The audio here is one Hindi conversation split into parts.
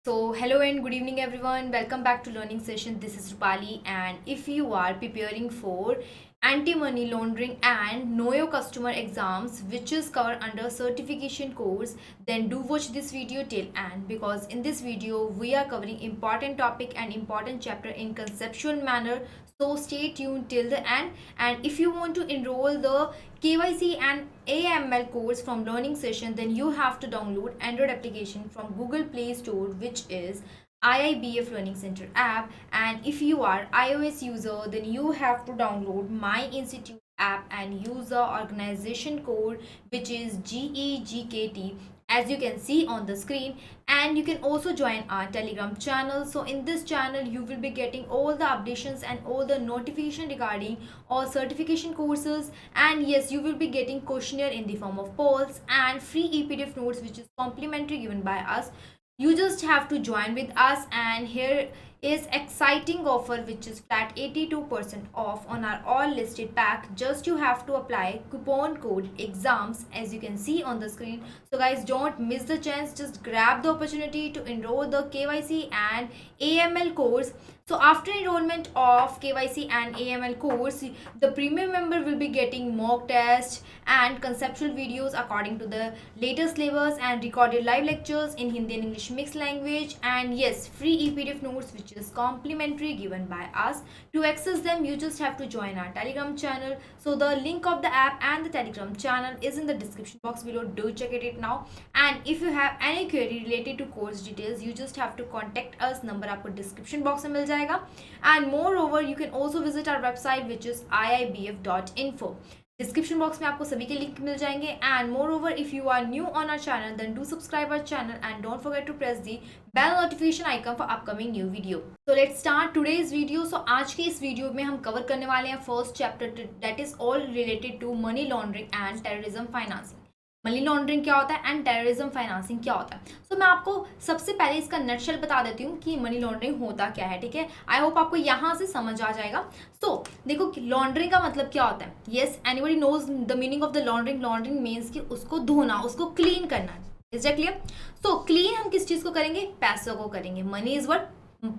So, hello and good evening, everyone. Welcome back to Learning Session. This is Rupali, and if you are preparing for anti-money laundering and know your customer exams, which is covered under certification course, then do watch this video till end, because in this video we are covering important topic and important chapter in conceptual manner. So stay tuned till the end. And if you want to enroll the KYC and AML course from Learning Session, then you have to download Android application from Google Play Store, which is IIBF Learning Center app. And if you are iOS user, then you have to download My Institute app and use the organization code, which is GEGKT, as you can see on the screen. And you can also join our Telegram channel. So in this channel you will be getting all the updations and all the notification regarding all certification courses, and yes, you will be getting questionnaire in the form of polls and free ePDF notes, which is complimentary given by us. You just have to join with us, and here is exciting offer, which is flat 82% off on our all listed pack. Just you have to apply coupon code exams, as you can see on the screen. So guys, don't miss the chance, just grab the opportunity to enroll the KYC and AML course. So after enrollment of KYC and AML course, the premium member will be getting mock test and conceptual videos according to the latest syllabus, and recorded live lectures in Hindi and English mixed language, and yes, free ePDF notes, which is complimentary given by us. To access them, you just have to join our Telegram channel. So the link of the app and the Telegram channel is in the description box below. Do check it now. And if you have any query related to course details, you just have to contact us. Number आपको description box में मिल जाएगा. And moreover, you can also visit our website, which is iibf.info. Description box में आपको सभी के लिंक मिल जाएंगे. And moreover, if you are new on our channel, then do subscribe our channel and don't forget to press the bell notification icon for upcoming new video. So let's start today's video. So आज के इस वीडियो में हम कवर करने वाले हैं first chapter, that is all related to money laundering and terrorism financing. Money laundering क्या होता है एंड टेररिज्म फाइनेंसिंग क्या होता है. सो मैं आपको सबसे पहले इसका नटशेल बता देती हूँ कि मनी लॉन्ड्रिंग होता क्या है. ठीक है, आई होप आपको यहाँ से समझ आ जाएगा. सो देखो, लॉन्ड्रिंग का मतलब क्या होता है. Yes, anybody knows the meaning of the laundering. Laundering means कि उसको धोना, उसको क्लीन करना. Is that clear? So clean हम किस चीज़ को करेंगे? पैसों को करेंगे. Money is what?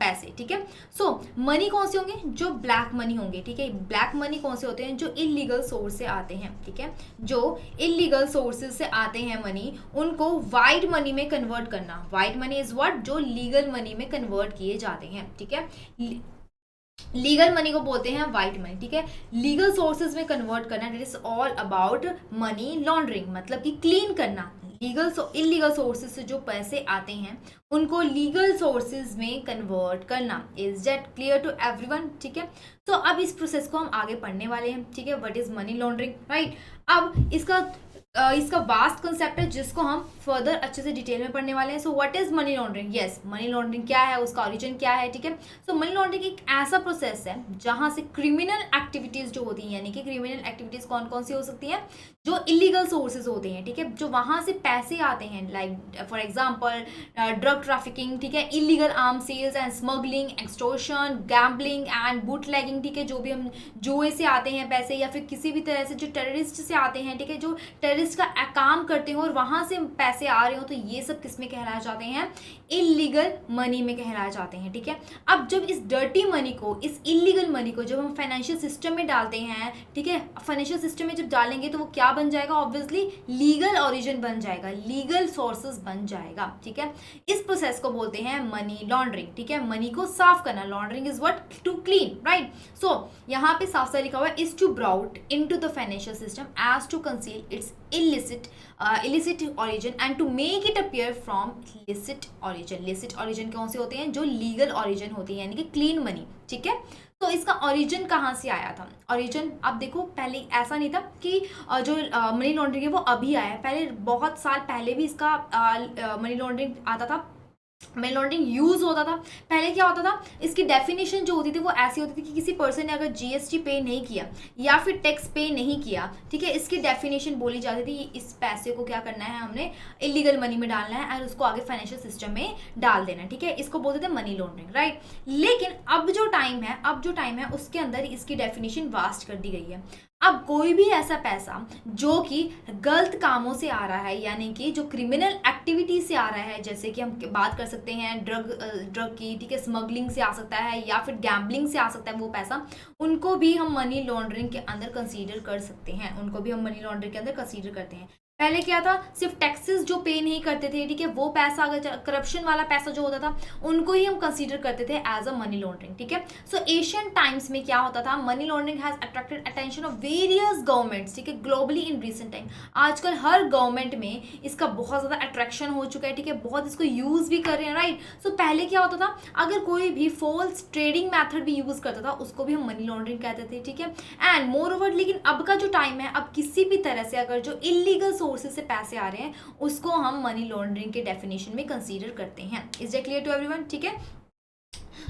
पैसे. ठीक है. सो मनी कौन से होंगे? जो ब्लैक मनी होंगे. ठीक है, ब्लैक मनी कौन से होते हैं? जो इलीगल सोर्स से आते हैं. ठीक है, जो इलीगल सोर्सेज से आते हैं मनी, उनको वाइट मनी में कन्वर्ट करना. White money is what? जो लीगल मनी में कन्वर्ट किए जाते हैं. ठीक है, लीगल मनी को बोलते हैं वाइट मनी. ठीक है, लीगल सोर्सेज में कन्वर्ट करना, it is all about money laundering. मतलब कि क्लीन करना. इलीगल सोर्सेज से जो पैसे आते हैं उनको लीगल सोर्सेज में कन्वर्ट करना. Is that clear to everyone? ठीक है, तो अब इस प्रोसेस को हम आगे पढ़ने वाले हैं. ठीक है, what is money laundering, right. अब इसका वास्ट कंसेप्ट है, जिसको हम फर्दर अच्छे से डिटेल में पढ़ने वाले हैं. So what is money laundering? Yes, money laundering क्या है, उसका ओरिजिन क्या है. ठीक है, सो मनी लॉन्ड्रिंग एक ऐसा प्रोसेस है जहां से क्रिमिनल एक्टिविटीज जो होती हैं, यानी कि क्रिमिनल एक्टिविटीज कौन कौन सी हो सकती हैं? जो इलीगल सोर्सेज होते हैं. ठीक है, जो वहां से पैसे आते हैं, like for example drug trafficking. ठीक है, illegal arm sales and smuggling, extortion, gambling and bootlegging. ठीक है, जो भी हम जुए से आते हैं पैसे, या फिर किसी भी तरह से जो टेररिस्ट से आते हैं. ठीक है, जो टेररिस्ट का काम करते हो और वहां से पैसे आ रहे हो, तो ये सब किस में कहलाए जाते हैं? इलीगल मनी में कहलाए जाते हैं. ठीक है, अब जब इस डर्टी मनी को, इस इलीगल मनी को जब हम फाइनेंशियल सिस्टम में डालते हैं, ठीक है, फाइनेंशियल सिस्टम में जब डालेंगे तो वो क्या बन जाएगा? ऑब्वियसली लीगल ओरिजिन बन जाएगा, लीगल सोर्सेज बन जाएगा. ठीक है, इस प्रोसेस को बोलते हैं मनी लॉन्ड्रिंग. ठीक है, मनी को साफ करना. Laundering is what? To clean, right. So यहाँ पे साफ साफ लिखा हुआ है, is to brought into the financial system as to conceal its illicit origin and to make it appear from licit origin. licit origin कौन से होते हैं? जो लीगल origin होती है, यानी कि क्लीन मनी. ठीक है, तो इसका ओरिजिन कहाँ से आया था? ओरिजिन आप देखो, पहले ऐसा नहीं था कि जो मनी लॉन्ड्रिंग है वो अभी आया है. पहले बहुत साल पहले भी इसका मनी लॉन्ड्रिंग आता था, मनी लॉन्ड्रिंग यूज होता था. पहले क्या होता था? इसकी डेफिनेशन जो होती थी वो ऐसी होती थी कि किसी पर्सन ने अगर जीएसटी पे नहीं किया या फिर टैक्स पे नहीं किया, ठीक है, इसकी डेफिनेशन बोली जाती थी, इस पैसे को क्या करना है, हमने इलीगल मनी में डालना है और उसको आगे फाइनेंशियल सिस्टम में डाल देना है. ठीक है, इसको बोलते थे मनी लॉन्ड्रिंग, राइट. लेकिन अब जो टाइम है उसके अंदर इसकी डेफिनेशन वास्ट कर दी गई है. अब कोई भी ऐसा पैसा जो कि गलत कामों से आ रहा है, यानी कि जो क्रिमिनल एक्टिविटी से आ रहा है, जैसे कि हम बात कर सकते हैं ड्रग की, ठीक है, स्मगलिंग से आ सकता है या फिर गैम्बलिंग से आ सकता है वो पैसा, उनको भी हम मनी लॉन्ड्रिंग के अंदर कंसीडर कर सकते हैं, उनको भी हम मनी लॉन्ड्रिंग के अंदर कंसीडर करते हैं। पहले क्या था, सिर्फ टैक्सेस जो पे नहीं करते थे, ठीक है, वो पैसा अगर करप्शन वाला पैसा जो होता था उनको ही हम कंसीडर करते थे एज अ मनी लॉन्ड्रिंग, ठीक है। सो एशियन टाइम्स में क्या होता था, money laundering has attracted attention of various governments, ठीक है, ग्लोबली इन रिसेंट टाइम। आजकल हर गवर्नमेंट में इसका बहुत ज़्यादा अट्रैक्शन हो चुका है, ठीक है, बहुत इसको यूज़ भी कर रहे हैं, राइट। सो पहले क्या होता था, अगर कोई भी फॉल्स ट्रेडिंग मैथड भी यूज़ करता था उसको भी हम मनी लॉन्ड्रिंग कहते थे, ठीक है। एंड मोर ओवर, लेकिन अब का जो टाइम है, अब किसी भी तरह से अगर जो इलीगल सोर्सेज से पैसे आ रहे हैं उसको हम मनी लॉन्ड्रिंग के डेफिनेशन में कंसीडर करते हैं। Is that clear to everyone, ठीक है।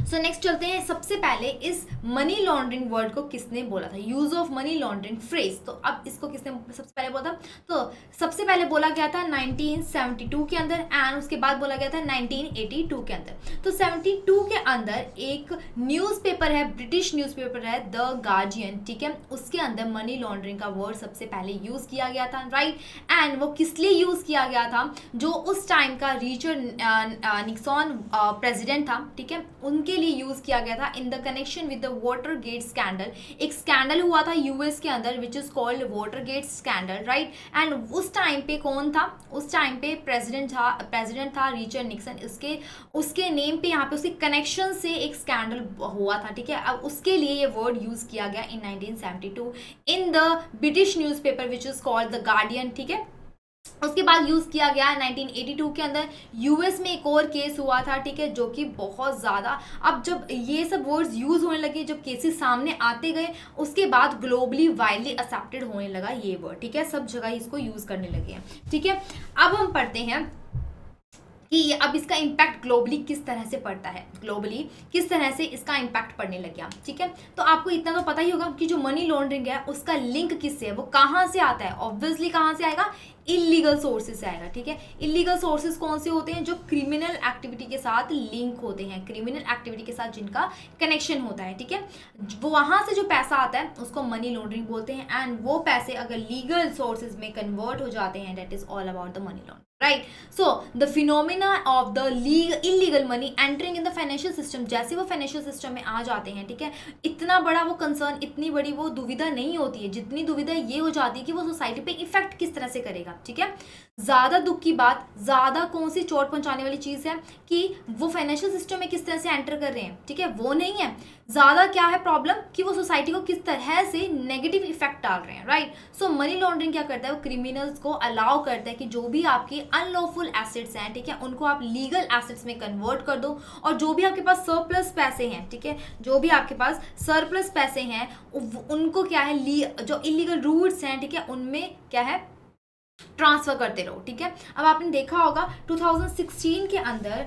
सो नेक्स्ट चलते हैं, सबसे पहले इस मनी लॉन्ड्रिंग वर्ड को किसने बोला था, use of money laundering phrase. तो अब इसको किसने सबसे पहले बोला था, तो सबसे पहले बोला गया था 1972 के अंदर, एंड उसके बाद बोला गया था 1982 के अंदर। तो 72 के अंदर एक न्यूज़पेपर है, ब्रिटिश न्यूज़पेपर है द गार्जियन, ठीक है, उसके अंदर मनी लॉन्ड्रिंग का वर्ड सबसे पहले यूज किया गया था, राइट। एंड वो किस लिए यूज किया गया था, जो उस टाइम का रिचर्ड निक्सन प्रेसिडेंट था, ठीक है, उनके लिए यूज किया गया था in the connection with the Watergate scandal. एक स्कैंडल हुआ था यूएस के अंदर which is called Watergate scandal, right. And उस टाइम पे कौन था, उस टाइम पे प्रेसिडेंट था रिचर्ड निक्सन। उसके नेम पे यहाँ पे उसके कनेक्शन से एक स्कैंडल हुआ था, ठीक है। अब उसके लिए ये वर्ड यूज किया गया इन 1972 in the British newspaper which is called the guardian, ठीक है। उसके बाद यूज किया गया 1982 के अंदर। यूएस में एक और केस हुआ था, ठीक है, जो कि बहुत ज़्यादा, अब जब ये सब वर्ड्स यूज होने लगे, जब केसेस सामने आते गए, उसके बाद ग्लोबली वाइडली एक्सेप्टेड होने लगा ये वर्ड, ठीक है, सब जगह इसको यूज करने लगे हैं, ठीक है। अब हम पढ़ते हैं कि अब इसका इम्पैक्ट ग्लोबली किस तरह से पड़ता है, ग्लोबली किस तरह से इसका इम्पैक्ट पड़ने लग गया, ठीक है। तो आपको इतना तो पता ही होगा कि जो मनी लॉन्ड्रिंग है उसका लिंक किससे है, वो कहाँ से आता है, ऑब्वियसली कहाँ से आएगा, इलीगल सोर्सेज से आएगा, ठीक है। इलीगल सोर्सेज कौन से होते हैं, जो क्रिमिनल एक्टिविटी के साथ लिंक होते हैं, क्रिमिनल एक्टिविटी के साथ जिनका कनेक्शन होता है, ठीक है। वो वहाँ से जो पैसा आता है उसको मनी लॉन्ड्रिंग बोलते हैं। एंड वो पैसे अगर लीगल सोर्सेज में कन्वर्ट हो जाते हैं, that is all about the money laundering, right. So the phenomena of the illegal money entering in the financial system, जैसे वो फाइनेंशियल सिस्टम में आ जाते हैं, ठीक है, इतना बड़ा वो कंसर्न, इतनी बड़ी वो दुविधा नहीं होती है, जितनी दुविधा ये हो जाती है कि वो सोसाइटी पे इफेक्ट किस तरह से करेगा, ठीक है। ज़्यादा दुख की बात, ज़्यादा कौन सी चोट पहुंचाने वाली चीज़ है कि वो फाइनेंशियल सिस्टम में किस तरह से एंटर कर रहे हैं, ठीक है, वो नहीं है। ज़्यादा क्या है प्रॉब्लम कि वो सोसाइटी को किस तरह से नेगेटिव इफेक्ट डाल रहे हैं, राइट। सो मनी लॉन्ड्रिंग क्या करता है, वो क्रिमिनल्स को अलाउ करता है कि जो भी आपकी अनलॉफुल एसेट्स हैं, ठीक है, उनको आप लीगल एसेट्स में कन्वर्ट कर दो, और जो भी आपके पास सरप्लस पैसे हैं, ठीक है, जो भी आपके पास सरप्लस पैसे हैं उनको क्या है, जो इलीगल रूट्स हैं, ठीक है, उनमें क्या है, ट्रांसफर करते रहो, ठीक है। अब आपने देखा होगा 2016 के अंदर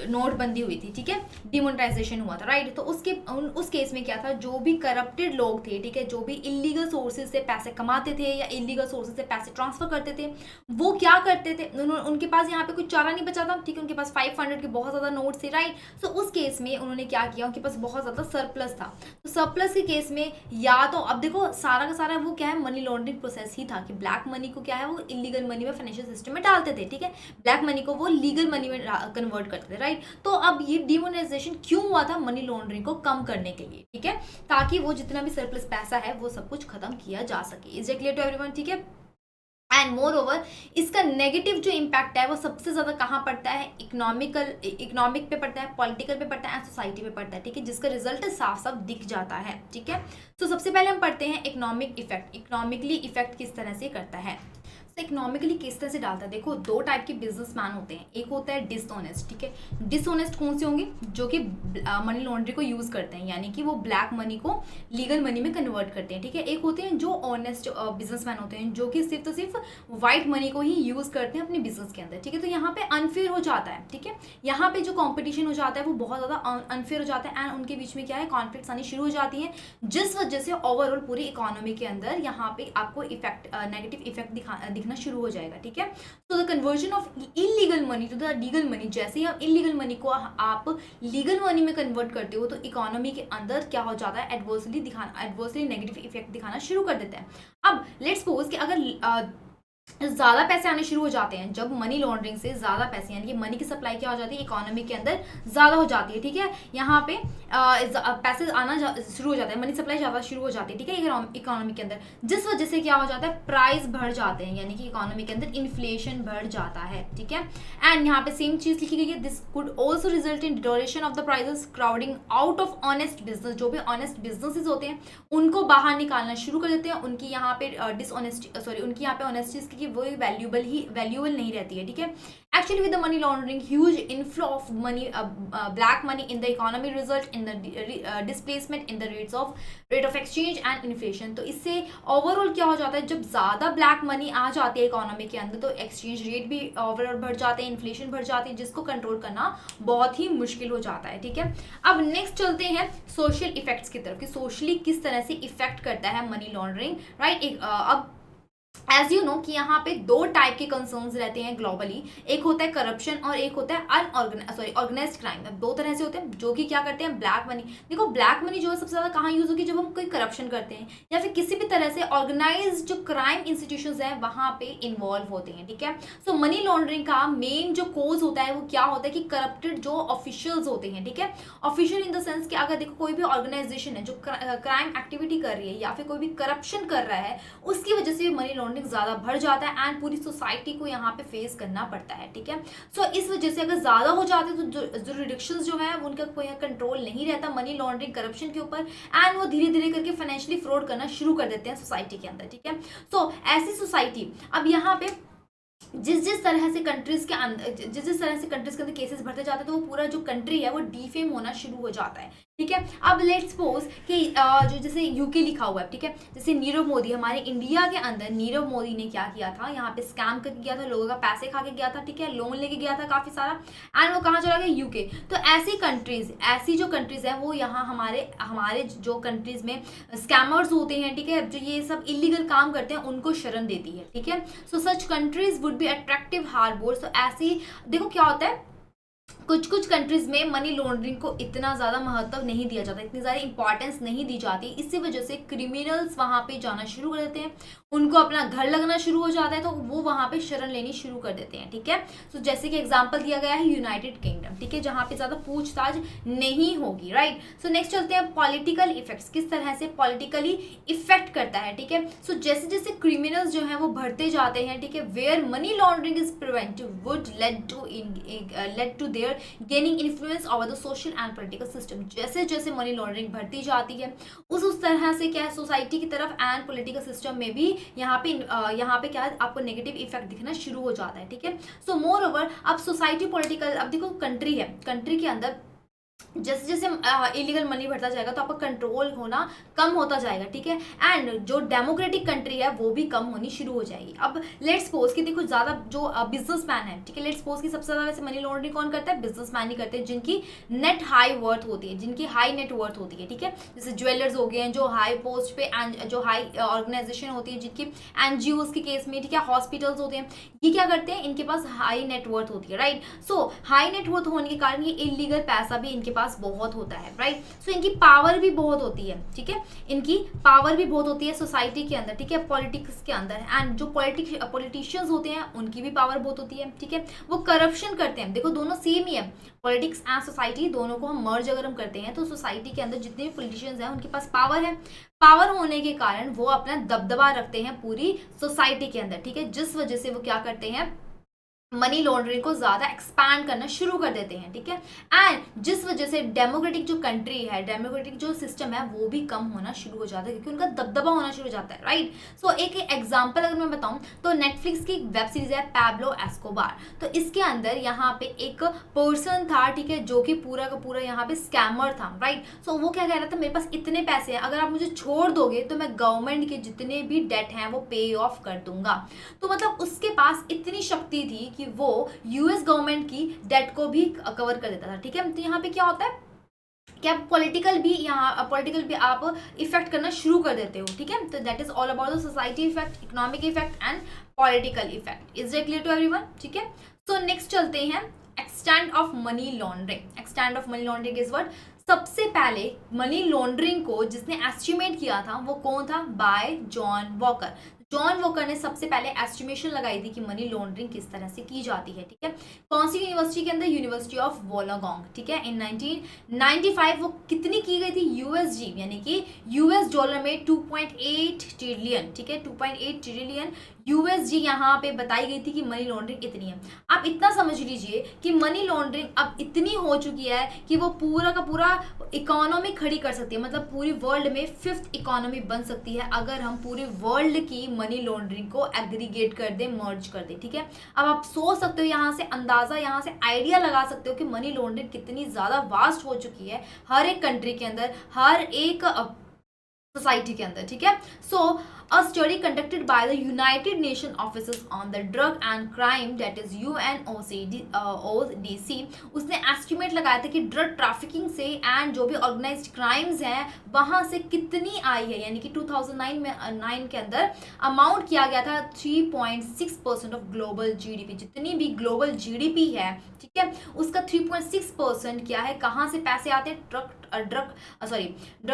नोटबंदी हुई थी, ठीक है, डिमोनेटाइजेशन हुआ था, राइट। तो उस केस में क्या था, जो भी करप्टेड लोग थे, ठीक है, जो भी इलीगल सोर्सेज से पैसे कमाते थे या इलीगल सोर्सेज से पैसे ट्रांसफर करते थे, वो क्या करते थे, उनके पास यहाँ पे कुछ चारा नहीं बचा था, ठीक है, उनके पास 500 के बहुत ज़्यादा नोट थे, राइट। सो उस केस में उन्होंने क्या किया, उनके पास बहुत ज़्यादा सरप्लस था। तो सरप्लस के केस में या तो अब देखो सारा का सारा वो क्या है, मनी लॉन्ड्रिंग प्रोसेस ही था कि ब्लैक मनी को क्या है, वो इलीगल मनी में फाइनेंशियल सिस्टम में डालते थे, ठीक है, ब्लैक मनी को वो लीगल मनी में कन्वर्ट करते थे, राइट। तो अब ये डिमोनेटाइजेशन क्यों हुआ था, मनी लॉन्ड्रिंग को कम करने के लिए, ठीक है, ताकि वो जितना भी सरप्लस पैसा है वो सब कुछ खत्म किया जा सके। Is it clear to everyone, ठीक है। एंड मोर ओवर इसका नेगेटिव जो इम्पैक्ट है वो सबसे ज़्यादा कहाँ पड़ता है, इकोनॉमिक पे पड़ता है, पॉलिटिकल पे पड़ता है एंड सोसाइटी पे पड़ता है, ठीक है, जिसका रिजल्ट साफ साफ दिख जाता है, ठीक है। तो सबसे पहले हम पढ़ते हैं इकोनॉमिक इफेक्ट, इकोनॉमिकली इफेक्ट किस तरह से करता है। इकोनॉमिकली किस तरह से डालता है, देखो दो टाइप के बिजनेसमैन होते हैं, एक होता है डिसऑनेस्ट, ठीक है। डिसऑनेस्ट कौन से होंगे, जो कि मनी लॉन्ड्रिंग को यूज करते हैं, यानी कि वो ब्लैक मनी को लीगल मनी में कन्वर्ट करते हैं, ठीक है। एक होते हैं जो ऑनेस्ट बिजनेसमैन होते हैं, जो कि सिर्फ तो सिर्फ व्हाइट मनी को ही यूज करते हैं अपने बिजनेस के अंदर, ठीक है। तो यहाँ पे अनफेयर हो जाता है, ठीक है, यहाँ पे जो कॉम्पिटिशन हो जाता है वो बहुत ज़्यादा अनफेयर हो जाता है एंड उनके बीच में क्या है, कॉन्फ्लिक्ट्स आनी शुरू हो जाती हैं, जिस वजह से ओवरऑल पूरी इकोनॉमी के अंदर यहाँ पे आपको इफेक्ट, नेगेटिव इफेक्ट दिखना शुरू हो जाएगा, ठीक है। तो the conversion of illegal money to the legal money, जैसे ही आप इलीगल मनी को आप लीगल मनी में कन्वर्ट करते हो तो इकोनॉमी के अंदर क्या हो जाता है, एडवर्सली नेगेटिव इफेक्ट दिखाना शुरू कर देता है। अब लेट्स सपोज कि अगर ज़्यादा पैसे आने शुरू हो जाते हैं, जब मनी लॉन्ड्रिंग से ज़्यादा पैसे, यानी कि मनी की सप्लाई क्या हो जाती है, इकोनॉमी के अंदर ज़्यादा हो जाती है, ठीक है। यहाँ पे पैसे आना शुरू हो जाता है, मनी सप्लाई ज़्यादा शुरू हो जाती है, ठीक है, इकोनॉमी के अंदर, जिस वजह से क्या हो जाता है, प्राइस बढ़ जाते हैं, यानी कि इकोनॉमी के अंदर इन्फ्लेशन बढ़ जाता है, ठीक है। एंड यहाँ पे सेम चीज़ लिखी गई है, this could also result in deterioration of the prices, crowding out of honest business, जो भी ऑनेस्ट बिजनेसेस होते हैं उनको बाहर निकालना शुरू कर देते हैं, उनकी यहाँ पे उनकी यहाँ पे ऑनेस्टी की वो वैल्यूएबल नहीं रहती है, ठीक है। Actually, with the money laundering, huge inflow of money, black money in the economy result in the displacement in the rate of exchange and inflation. तो इससे ओवरऑल क्या हो जाता है, जब ज़्यादा ब्लैक मनी आ जाती है इकोनॉमी के अंदर तो एक्सचेंज रेट भी ओवरऑल बढ़ जाते हैं, इन्फ्लेशन बढ़ जाती है, जिसको कंट्रोल करना बहुत ही मुश्किल हो जाता है, ठीक है। अब नेक्स्ट चलते हैं सोशल इफेक्ट्स की तरफ कि सोशली किस तरह से इफेक्ट करता है मनी लॉन्ड्रिंग, राइट। अब एज यू नो कि यहाँ पे दो टाइप के कंसर्न्स रहते हैं ग्लोबली, एक होता है करप्शन और एक होता है ऑर्गेनाइज्ड क्राइम। दो तरह से होते हैं जो कि क्या करते हैं, ब्लैक मनी। देखो ब्लैक मनी जो है सबसे ज़्यादा कहाँ यूज़ होगी, जब हम कोई करप्शन करते हैं या फिर किसी भी तरह से ऑर्गेनाइज जो क्राइम इंस्टीट्यूशंस हैं वहाँ पे इन्वॉल्व होते हैं, ठीक है। सो मनी लॉन्ड्रिंग का मेन जो कोज होता है वो क्या होता है कि करप्टेड जो ऑफिशियल्स होते हैं, ठीक है। ऑफिशियल इन द सेंस कि अगर देखो कोई भी ऑर्गेनाइजेशन है जो क्राइम एक्टिविटी कर रही है या फिर कोई भी करप्शन कर रहा है, उसकी वजह से मनी लॉन्ड्रिंग ज़्यादा बढ़ जाता है एंड पूरी सोसाइटी को यहाँ पे फेस करना पड़ता है, ठीक है। सो इस वजह से अगर ज़्यादा हो जाते हैं तो जुरिडिक्शंस जो है उनका कोई कंट्रोल नहीं रहता मनी लॉन्ड्रिंग करप्शन के ऊपर एंड वो धीरे धीरे करके फाइनेंशियली फ्रॉड करना शुरू कर देते हैं सोसाइटी के अंदर, ठीक है। सो ऐसी सोसाइटी, अब यहाँ पे जिस तरह से कंट्रीज के अंदर केसेस बढ़ते जाते हैं तो वो पूरा जो कंट्री है वो डीफेम होना शुरू हो जाता है, ठीक है। अब लेट्स सपोज कि जो जैसे यूके लिखा हुआ है, ठीक है, जैसे नीरव मोदी, हमारे इंडिया के अंदर नीरव मोदी ने क्या किया था, यहाँ पे स्कैम करके गया था, लोगों का पैसे खा के गया था, ठीक है, लोन लेके गया था काफ़ी सारा एंड वो कहाँ चला गया, यूके। तो ऐसी जो कंट्रीज है वो यहाँ हमारे जो कंट्रीज में स्कैमर्स होते हैं, ठीक है, जो ये सब इलीगल काम करते हैं उनको शरण देती है, ठीक है। सो सच कंट्रीज वुड बी अट्रैक्टिव हार्बोर। सो ऐसी देखो क्या होता है, कुछ कंट्रीज में मनी लॉन्ड्रिंग को इतना ज़्यादा महत्व नहीं दिया जाता, इतनी ज़्यादा इंपॉर्टेंस नहीं दी जाती, इसी वजह से क्रिमिनल्स वहाँ पे जाना शुरू कर देते हैं, उनको अपना घर लगना शुरू हो जाता है तो वो वहाँ पे शरण लेनी शुरू कर देते हैं, ठीक है। तो जैसे कि एग्जांपल दिया गया है यूनाइटेड किंगडम, ठीक है, जहाँ पे ज़्यादा पूछताछ नहीं होगी, राइट। सो नेक्स्ट चलते हैं पॉलिटिकल इफेक्ट्स, किस तरह से पॉलिटिकली इफेक्ट करता है, ठीक है। सो जैसे जैसे क्रिमिनल्स जो हैं वो बढ़ते जाते हैं, ठीक है, where money laundering is preventive would lead to their gaining influence over the social and political system. जैसे जैसे मनी लॉन्ड्रिंग बढ़ती जाती है उस तरह से क्या है सोसाइटी की तरफ एंड पॉलिटिकल सिस्टम में भी यहाँ पे क्या है आपको नेगेटिव इफेक्ट दिखना शुरू हो जाता है, ठीक है। सो मोर ओवर अब सोसाइटी पॉलिटिकल, अब देखो कंट्री है, कंट्री के अंदर जैसे जैसे इलीगल मनी बढ़ता जाएगा तो आपका कंट्रोल होना कम होता जाएगा, ठीक है, एंड जो डेमोक्रेटिक कंट्री है वो भी कम होनी शुरू हो जाएगी। अब लेट्स सपोज कि देखो ज़्यादा जो बिजनेसमैन है, ठीक है, लेट्स सपोज कि सबसे ज़्यादा वैसे मनी लॉन्ड्रिंग कौन करता है, बिजनेसमैन ही करते हैं, जिनकी नेट हाई वर्थ होती है, जिनकी हाई नेट वर्थ होती है, ठीक है, जैसे ज्वेलर्स हो गए हैं जो हाई पोस्ट पे, जो हाई ऑर्गेनाइजेशन होती है जिनकी एनजीओज के केस में, ठीक है, हॉस्पिटल्स होते हैं, ये क्या करते हैं, इनके पास हाई नेट वर्थ होती है, राइट। सो हाई नेट वर्थ होने के कारण ये इलीगल पैसा भी इनके पास बहुत होता है, राइट। सो इनकी पावर भी बहुत होती है, ठीक है, इनकी पावर भी बहुत होती है सोसाइटी के अंदर, ठीक है, पॉलिटिक्स के अंदर, एंड जो पॉलिटिशियंस होते हैं उनकी भी पावर बहुत होती है, ठीक है, वो करप्शन करते हैं। देखो दोनों सेम ही है, पॉलिटिक्स एंड सोसाइटी दोनों को हम मर्ज अगर हम करते हैं तो सोसाइटी के अंदर जितने भी पॉलिटिशियंस हैं उनके पास पावर है, पावर होने के कारण वो अपना दबदबा रखते हैं पूरी सोसाइटी के अंदर, ठीक है, जिस वजह से वो क्या करते हैं, मनी लॉन्ड्रिंग को ज़्यादा एक्सपैंड करना शुरू कर देते हैं, ठीक है, एंड जिस वजह से डेमोक्रेटिक जो कंट्री है, डेमोक्रेटिक जो सिस्टम है वो भी कम होना शुरू हो जाता है क्योंकि उनका दबदबा होना शुरू हो जाता है, राइट। सो एक एग्जांपल अगर मैं बताऊं तो नेटफ्लिक्स की वेब सीरीज है पैब्लो एस्कोबार। तो इसके अंदर यहाँ पे एक पर्सन था, ठीक है, जो कि पूरा का पूरा यहाँ पे स्कैमर था, राइट। सो वो क्या कह रहा था, मेरे पास इतने पैसे हैं, अगर आप मुझे छोड़ दोगे तो मैं गवर्नमेंट के जितने भी डेट हैं वो पे ऑफ कर दूंगा। तो मतलब उसके पास इतनी शक्ति थी कि वो यूएस गवर्नमेंट की डेट को भी कवर कर देता था, ठीक है। तो यहाँ पे क्या होता है, क्या पॉलिटिकल भी यहाँ पॉलिटिकल भी आप इफेक्ट करना शुरू कर देते हो, ठीक है। तो that is all about the society effect, economic effect and political effect. Is it clear to everyone? ठीक है। सो नेक्स्ट चलते हैं extent of money laundering. Extent of money laundering is what? सबसे पहले मनी लॉन्ड्रिंग को जिसने एस्टिमेट किया था वो कौन था? Bye John walker. John walker ने सबसे पहले एस्टिमेशन लगाई थी कि मनी लॉन्ड्रिंग किस तरह से की जाती है, ठीक है। कौन सी यूनिवर्सिटी के अंदर? यूनिवर्सिटी ऑफ वोलागोंग, ठीक है। इन 1995 वो कितनी की गई थी? यूएसजी यानी कि यूएस डॉलर में 2.8 ट्रिलियन, ठीक है, 2.8 ट्रिलियन यूएसजी यहाँ पे बताई गई थी कि मनी लॉन्ड्रिंग इतनी है। आप इतना समझ लीजिए कि मनी लॉन्ड्रिंग अब इतनी हो चुकी है कि वो पूरा का पूरा इकोनॉमी खड़ी कर सकती है, मतलब पूरी वर्ल्ड में 5th इकोनॉमी बन सकती है अगर हम पूरी वर्ल्ड की मनी लॉन्ड्रिंग को एग्रीगेट कर दें, मर्ज कर दें, ठीक है। अब आप सोच सकते हो, यहाँ से अंदाजा, यहाँ से आइडिया लगा सकते हो कि मनी लॉन्ड्रिंग कितनी ज़्यादा वास्ट हो चुकी है हर एक कंट्री के अंदर, हर एक सोसाइटी के अंदर, ठीक है। सो a study conducted by the United Nations Offices on the Drug and Crime, that is UNODC, उसने एस्टिमेट लगाया था कि ड्रग ट्रैफिकिंग से एंड जो भी ऑर्गेनाइज्ड क्राइम्स हैं वहाँ से कितनी आई है, यानी कि 2009 में 9 के अंदर अमाउंट किया गया था 3.6% ऑफ ग्लोबल जीडीपी। जितनी भी ग्लोबल जीडीपी है, ठीक है, उसका 3.6% क्या है, कहाँ से पैसे आते हैं? ड्रग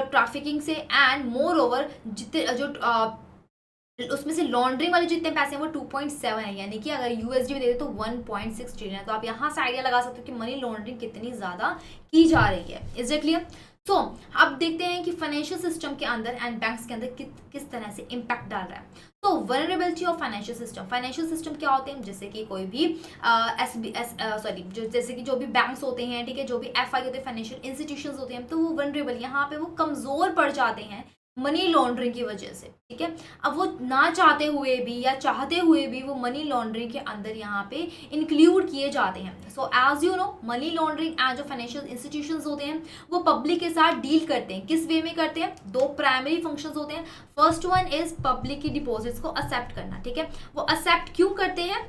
ट्रैफिकिंग से। एंड मोर ओवर जितने जो उसमें से लॉन्ड्रिंग वाले जितने पैसे हैं वो 2.7 है, यानी कि अगर यूएसडी में दे दे तो 1.6 ट्रिलियन है। तो आप यहाँ से आइडिया लगा सकते हो कि मनी लॉन्ड्रिंग कितनी ज़्यादा की जा रही है। Is it clear? सो अब देखते हैं कि फाइनेंशियल सिस्टम के अंदर एंड बैंक्स के अंदर किस तरह से इम्पैक्ट डाल रहा है। तो vulnerability of financial system. Financial system क्या होते हैं? जैसे कि कोई भी जैसे कि जो भी बैंक्स होते हैं, ठीक है, जो भी एफआई होते हैं, फाइनेंशियल इंस्टीट्यूशंस होते हैं, तो वो वनरेबल, यहाँ पे वो कमज़ोर पड़ जाते हैं मनी लॉन्ड्रिंग की वजह से, ठीक है। अब वो ना चाहते हुए भी या चाहते हुए भी वो मनी लॉन्ड्रिंग के अंदर यहाँ पे इंक्लूड किए जाते हैं। So as you know, money laundering and जो फाइनेंशियल इंस्टीट्यूशंस होते हैं वो पब्लिक के साथ डील करते हैं। किस वे में करते हैं? 2 प्राइमरी फंक्शंस होते हैं। फर्स्ट वन इज पब्लिक की डिपॉजिट्स को एक्सेप्ट करना, ठीक है। वो एक्सेप्ट क्यों करते हैं?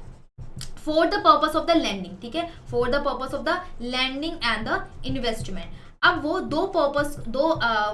For the purpose of the lending, ठीक है, for the purpose of the lending and the investment. अब वो दो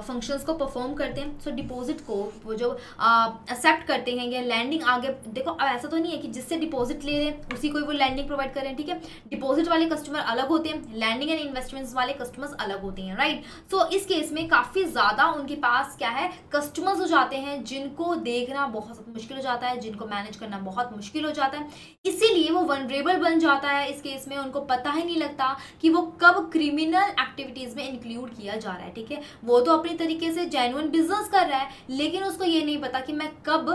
फंक्शंस को परफॉर्म करते हैं। सो डिपॉजिट को वो जो एक्सेप्ट करते हैं या लैंडिंग, आगे देखो अब ऐसा तो नहीं है कि जिससे डिपॉजिट ले रहे हैं उसी को वो लैंडिंग प्रोवाइड कर रहे हैं, ठीक है। डिपॉजिट वाले कस्टमर अलग होते हैं, लैंडिंग एंड इन्वेस्टमेंट्स वाले कस्टमर्स अलग होते हैं, राइट। सो इस केस में काफ़ी ज़्यादा उनके पास क्या है, कस्टमर्स हो जाते हैं जिनको देखना बहुत मुश्किल हो जाता है, जिनको मैनेज करना बहुत मुश्किल हो जाता है, इसीलिए वो वनरेबल बन जाता है। इस केस में उनको पता ही नहीं लगता कि वो कब क्रिमिनल एक्टिविटीज़ में इंक्लूड किया जा रहा है, ठीक है। वो तो अपनी तरीके से जेन्युइन बिजनेस कर रहा है, लेकिन उसको ये नहीं पता कि मैं कब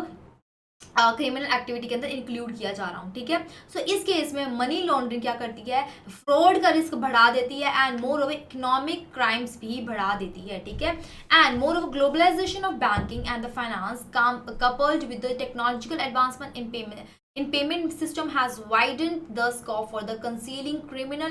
क्रिमिनल एक्टिविटी के अंदर इंक्लूड किया जा रहा हूँ, ठीक है। सो इस केस में मनी लॉन्ड्रिंग क्या करती है? फ्रॉड का रिस्क बढ़ा देती है and moreover economic crimes भी बढ़ा देती है, ठीक है। And moreover globalisation of banking and the finance coupled with the technological advancement in payment system has widened the scope for the concealing criminal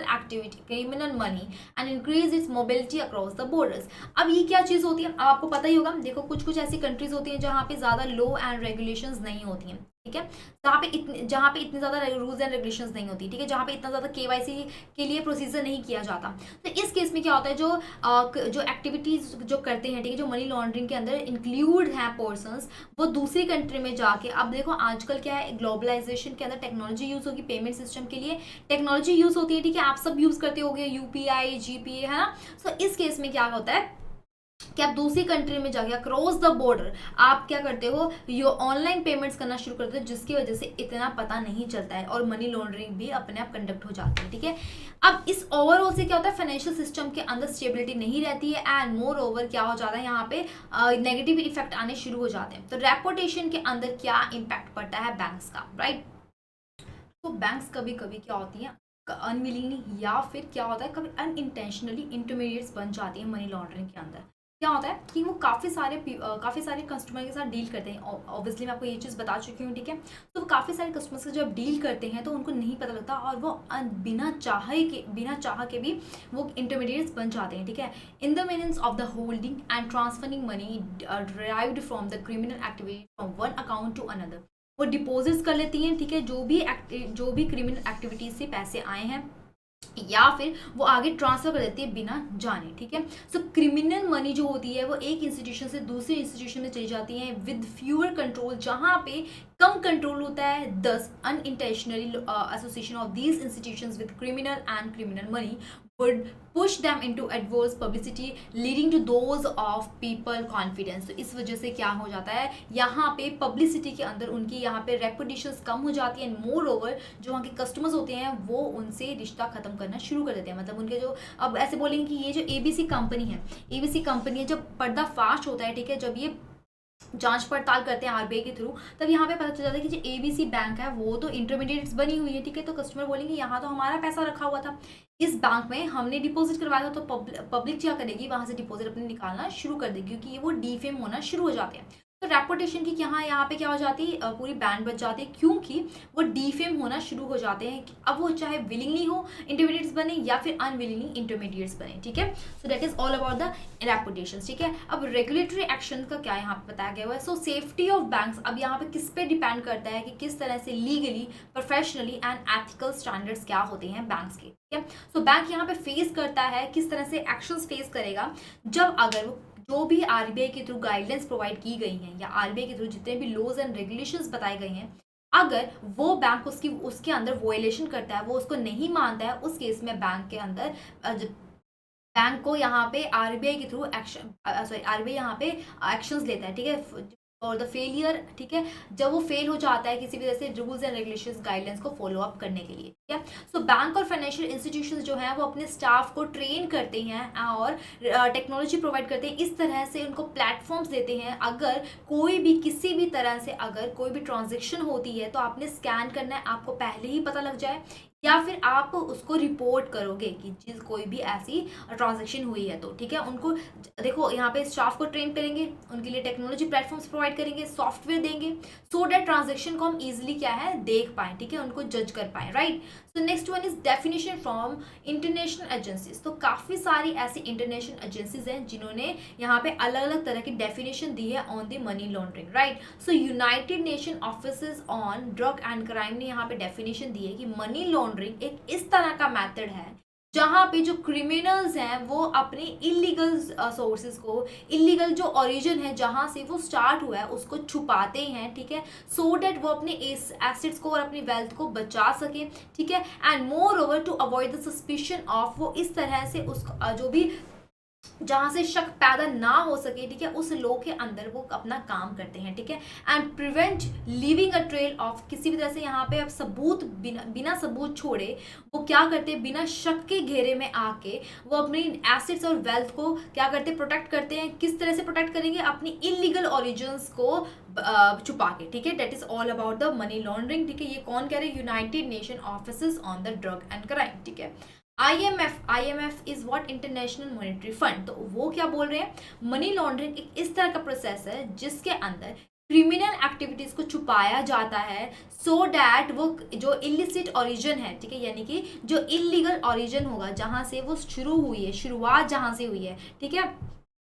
money and increase its mobility across the borders। अब ये क्या चीज़ होती है? आपको पता ही होगा, देखो कुछ कुछ ऐसी कंट्रीज होती हैं जहाँ पे ज़्यादा लॉ एंड रेगुलेशंस नहीं होती हैं, ठीक है, जहाँ पे इतनी ज़्यादा रूल्स एंड रेगुलेशंस नहीं होती, ठीक है, जहाँ पे इतना ज़्यादा केवाईसी के लिए प्रोसीजर नहीं किया जाता। तो इस केस में क्या होता है, जो एक्टिविटीज़ जो करते हैं, ठीक है, जो मनी लॉन्ड्रिंग के अंदर इंक्लूड हैं पर्सनस, वो दूसरी कंट्री में जाके, अब देखो आजकल क्या है, ग्लोबलाइजेशन के अंदर टेक्नोलॉजी यूज़ होगी, पेमेंट सिस्टम के लिए टेक्नोलॉजी यूज़ होती है, ठीक है, आप सब यूज़ करते होगे यूपीआई, जीपीए, है ना। सो इस केस में क्या होता है कि आप दूसरी कंट्री में जाके अक्रॉस द बॉर्डर आप क्या करते हो, ये ऑनलाइन पेमेंट्स करना शुरू करते हो, जिसकी वजह से इतना पता नहीं चलता है और मनी लॉन्ड्रिंग भी अपने आप कंडक्ट हो जाती है, ठीक है। अब इस ओवरऑल से क्या होता है, फाइनेंशियल सिस्टम के अंदर स्टेबिलिटी नहीं रहती है एंड मोर ओवर क्या हो जाता है, यहाँ पे नेगेटिव इफेक्ट आने शुरू हो जाते हैं। तो रेपुटेशन के अंदर क्या इम्पैक्ट पड़ता है बैंक्स का, राइट। तो बैंक्स कभी कभी क्या होती हैं, अनविलिंगली या फिर क्या होता है कभी अनइंटेंशनली इंटरमीडिएट्स बन जाती हैं मनी लॉन्ड्रिंग के अंदर। क्या होता है कि वो काफ़ी सारे कस्टमर के साथ डील करते हैं। ऑब्वियसली मैं आपको ये चीज़ बता चुकी हूँ, ठीक है। तो वो काफ़ी सारे कस्टमर से जब डील करते हैं तो उनको नहीं पता लगता और वो बिना चाह के भी वो इंटरमीडिएट्स बन जाते हैं, ठीक है। In the meanings of the holding and transferring money derived from the criminal activity from one account to another. वो डिपॉजिट्स कर लेती हैं, ठीक है, जो भी क्रिमिनल एक्टिविटीज से पैसे आए हैं या फिर वो आगे ट्रांसफर कर देती है बिना जाने, ठीक है। सो क्रिमिनल मनी जो होती है वो एक इंस्टीट्यूशन से दूसरे इंस्टीट्यूशन में चली जाती है विद फ्यूअर कंट्रोल, जहाँ पे कम कंट्रोल होता है। दस unintentionally association of these institutions with criminal and criminal money would push them into adverse publicity leading to those of people confidence। तो इस वजह से क्या हो जाता है, यहाँ पे पब्लिसिटी के अंदर उनकी यहाँ पे रेपुटेशंस कम हो जाती है, एंड मोर ओवर जो वहाँ के कस्टमर्स होते हैं वो उनसे रिश्ता खत्म करना शुरू कर देते हैं। मतलब उनके जो, अब ऐसे बोलेंगे कि ये जो एबीसी कंपनी है, एबीसी कंपनी है, जब पर्दाफाश होता है, ठीक है, जब ये जांच पड़ताल करते हैं आरबीआई के थ्रू, तब यहाँ पे पता चल जाता है कि जो एबीसी बैंक है वो तो इंटरमीडिएट्स बनी हुई है, ठीक है। तो कस्टमर बोलेंगे यहाँ तो हमारा पैसा रखा हुआ था इस बैंक में, हमने डिपॉजिट करवाया था, तो पब्लिक क्या करेगी, वहां से डिपॉजिट अपने निकालना शुरू कर देगी, क्योंकि ये वो डीफेम होना शुरू हो जाते हैं। तो रेपुटेशन की यहाँ पे क्या हो जाती है, पूरी बैंड बच जाती है, क्योंकि वो डीफेम होना शुरू हो जाते हैं। अब वो चाहे विलिंगली हो इंटरमीडिएट्स बने या फिर अनविलिंगली इंटरमीडिएट्स बने, ठीक है। So that is all about the reputation, ठीक है। अब रेगुलेटरी एक्शन का क्या यहाँ पे बताया गया हुआ है। सो सेफ्टी ऑफ बैंक्स अब यहाँ पे किस पे डिपेंड करता है कि किस तरह से legally, professionally and ethical standards क्या होते हैं बैंक्स के, ठीक है। सो बैंक यहाँ पे फेस करता है, किस तरह से एक्शंस फेस करेगा, जब अगर वो जो भी आरबीआई के थ्रू गाइडलाइंस प्रोवाइड की गई हैं या आरबीआई के थ्रू जितने भी लॉज एंड रेगुलेशंस बताए गए हैं, अगर वो बैंक उसके अंदर वोयलेशन करता है, वो उसको नहीं मानता है, उस केस में बैंक के अंदर बैंक को यहाँ पे आरबीआई के थ्रू एक्शन, सॉरी आरबीआई यहाँ पे एक्शंस लेता है, ठीक है, और द फेलियर, ठीक है, जब वो फेल हो जाता है किसी भी तरह से रूल्स एंड रेगुलेशंस गाइडलाइंस को फॉलो अप करने के लिए, ठीक है। सो बैंक और फाइनेंशियल इंस्टीट्यूशंस जो हैं वो अपने स्टाफ को ट्रेन करते हैं और टेक्नोलॉजी प्रोवाइड करते हैं, इस तरह से उनको प्लेटफॉर्म्स देते हैं। अगर कोई भी किसी भी तरह से अगर कोई भी ट्रांजेक्शन होती है तो आपने स्कैन करना है, आपको पहले ही पता लग जाए, या फिर आप उसको रिपोर्ट करोगे कि चीज़ कोई भी ऐसी ट्रांजैक्शन हुई है तो, ठीक है। उनको देखो यहाँ पे स्टाफ को ट्रेन करेंगे, उनके लिए टेक्नोलॉजी प्लेटफॉर्म्स प्रोवाइड करेंगे, सॉफ्टवेयर देंगे, सो दैट ट्रांजैक्शन को हम इजीली क्या है देख पाएँ, ठीक है, उनको जज कर पाएँ, right. So next one is definition from international agencies. तो काफ़ी सारी ऐसी इंटरनेशनल एजेंसीज हैं जिन्होंने यहाँ पे अलग अलग तरह की डेफिनेशन दी है on the money laundering, right. So United nation office on drug and crime ने यहाँ पे डेफिनेशन दी है कि मनी लॉन्ड्रिंग एक इस तरह का मेथड है जहाँ पे जो क्रिमिनल्स हैं वो अपने इलीगल सोर्सेज को, इलीगल जो ओरिजिन है जहाँ से वो स्टार्ट हुआ है उसको छुपाते हैं, ठीक है, सो डैट वो अपने एसेट्स को और अपनी वेल्थ को बचा सके, ठीक है, and moreover to avoid the suspicion of, वो इस तरह से उस जो भी जहाँ से शक पैदा ना हो सके, ठीक है, उस लो के अंदर वो अपना काम करते हैं, ठीक है, and prevent living a trail of, किसी भी तरह से यहाँ पे अब सबूत बिना सबूत छोड़े वो क्या करते हैं, बिना शक के घेरे में आके वो अपनी एसेट्स और वेल्थ को क्या करते हैं, प्रोटेक्ट करते हैं। किस तरह से प्रोटेक्ट करेंगे, अपनी इलीगल ओरिजिन्स को छुपा के, ठीक है। That is all about the money laundering, ठीक है। ये कौन कह रहे हैं, United nation office on the drug and crime, ठीक है। IMF is what, international monetary fund. तो वो क्या बोल रहे हैं, मनी लॉन्ड्रिंग एक इस तरह का प्रोसेस है जिसके अंदर क्रिमिनल एक्टिविटीज को छुपाया जाता है, सो डैट वो जो इलिसिट ओरिजिन है, ठीक है, यानी कि जो इलीगल ओरिजिन होगा जहां से वो शुरू हुई है, शुरुआत जहां से हुई है, ठीक है,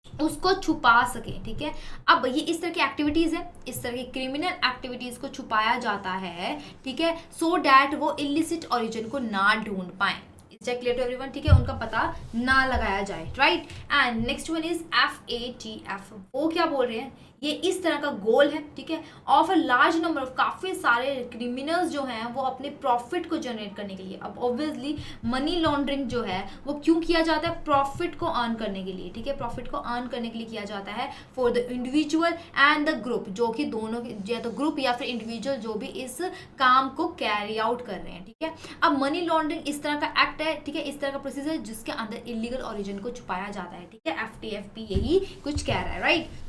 उसको छुपा सके, ठीक है। अब ये इस तरह की एक्टिविटीज है, इस तरह की क्रिमिनल एक्टिविटीज को छुपाया जाता है, ठीक है, सो डैट वो इलिसिट ओरिजिन को ना ढूंढ पाए, चेक क्लियर टू एवरीवन, ठीक है, उनका पता ना लगाया जाए, right. And next one is FATF। वो क्या बोल रहे हैं, ये इस तरह का गोल है, ठीक है, of a large number of, काफ़ी सारे क्रिमिनल्स जो हैं वो अपने प्रॉफिट को जनरेट करने के लिए। अब ऑब्वियसली मनी लॉन्ड्रिंग जो है वो क्यों किया जाता है, प्रॉफिट को अर्न करने के लिए, ठीक है, प्रॉफिट को अर्न करने के लिए किया जाता है for the individual and the group, जो कि दोनों या तो ग्रुप या फिर इंडिविजुअल जो भी इस काम को कैरी आउट कर रहे हैं, ठीक है। अब मनी लॉन्ड्रिंग इस तरह का एक्ट है, ठीक है, इस तरह का प्रोसीजर जिसके अंदर इलीगल ओरिजिन को छुपाया जाता है, ठीक है। FTF यही कुछ कह रहा है, right.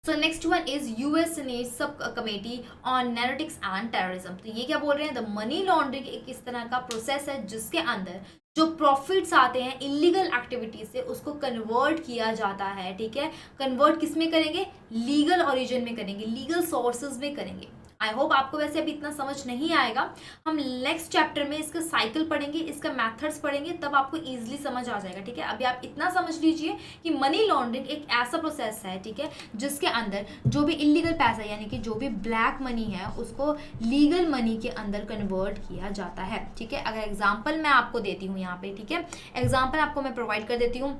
So next one is US senate sub committee on narcotics and terrorism. तो ये क्या बोल रहे हैं, द मनी लॉन्ड्रिंग एक इस तरह का प्रोसेस है जिसके अंदर जो प्रॉफिट्स आते हैं इलीगल एक्टिविटी से उसको कन्वर्ट किया जाता है, ठीक है। कन्वर्ट किस में करेंगे, लीगल ओरिजिन में करेंगे, लीगल सोर्सेज में करेंगे, आई होप आपको वैसे अभी इतना समझ नहीं आएगा, हम नेक्स्ट चैप्टर में इसका साइकिल पढ़ेंगे, इसका मेथड्स पढ़ेंगे, तब आपको इजीली समझ आ जाएगा, ठीक है। अभी आप इतना समझ लीजिए कि मनी लॉन्ड्रिंग एक ऐसा प्रोसेस है, ठीक है, जिसके अंदर जो भी इलीगल पैसा यानी कि जो भी ब्लैक मनी है उसको लीगल मनी के अंदर कन्वर्ट किया जाता है, ठीक है। अगर एग्जाम्पल मैं आपको देती हूँ यहाँ पे, ठीक है, एग्जाम्पल आपको मैं प्रोवाइड कर देती हूँ।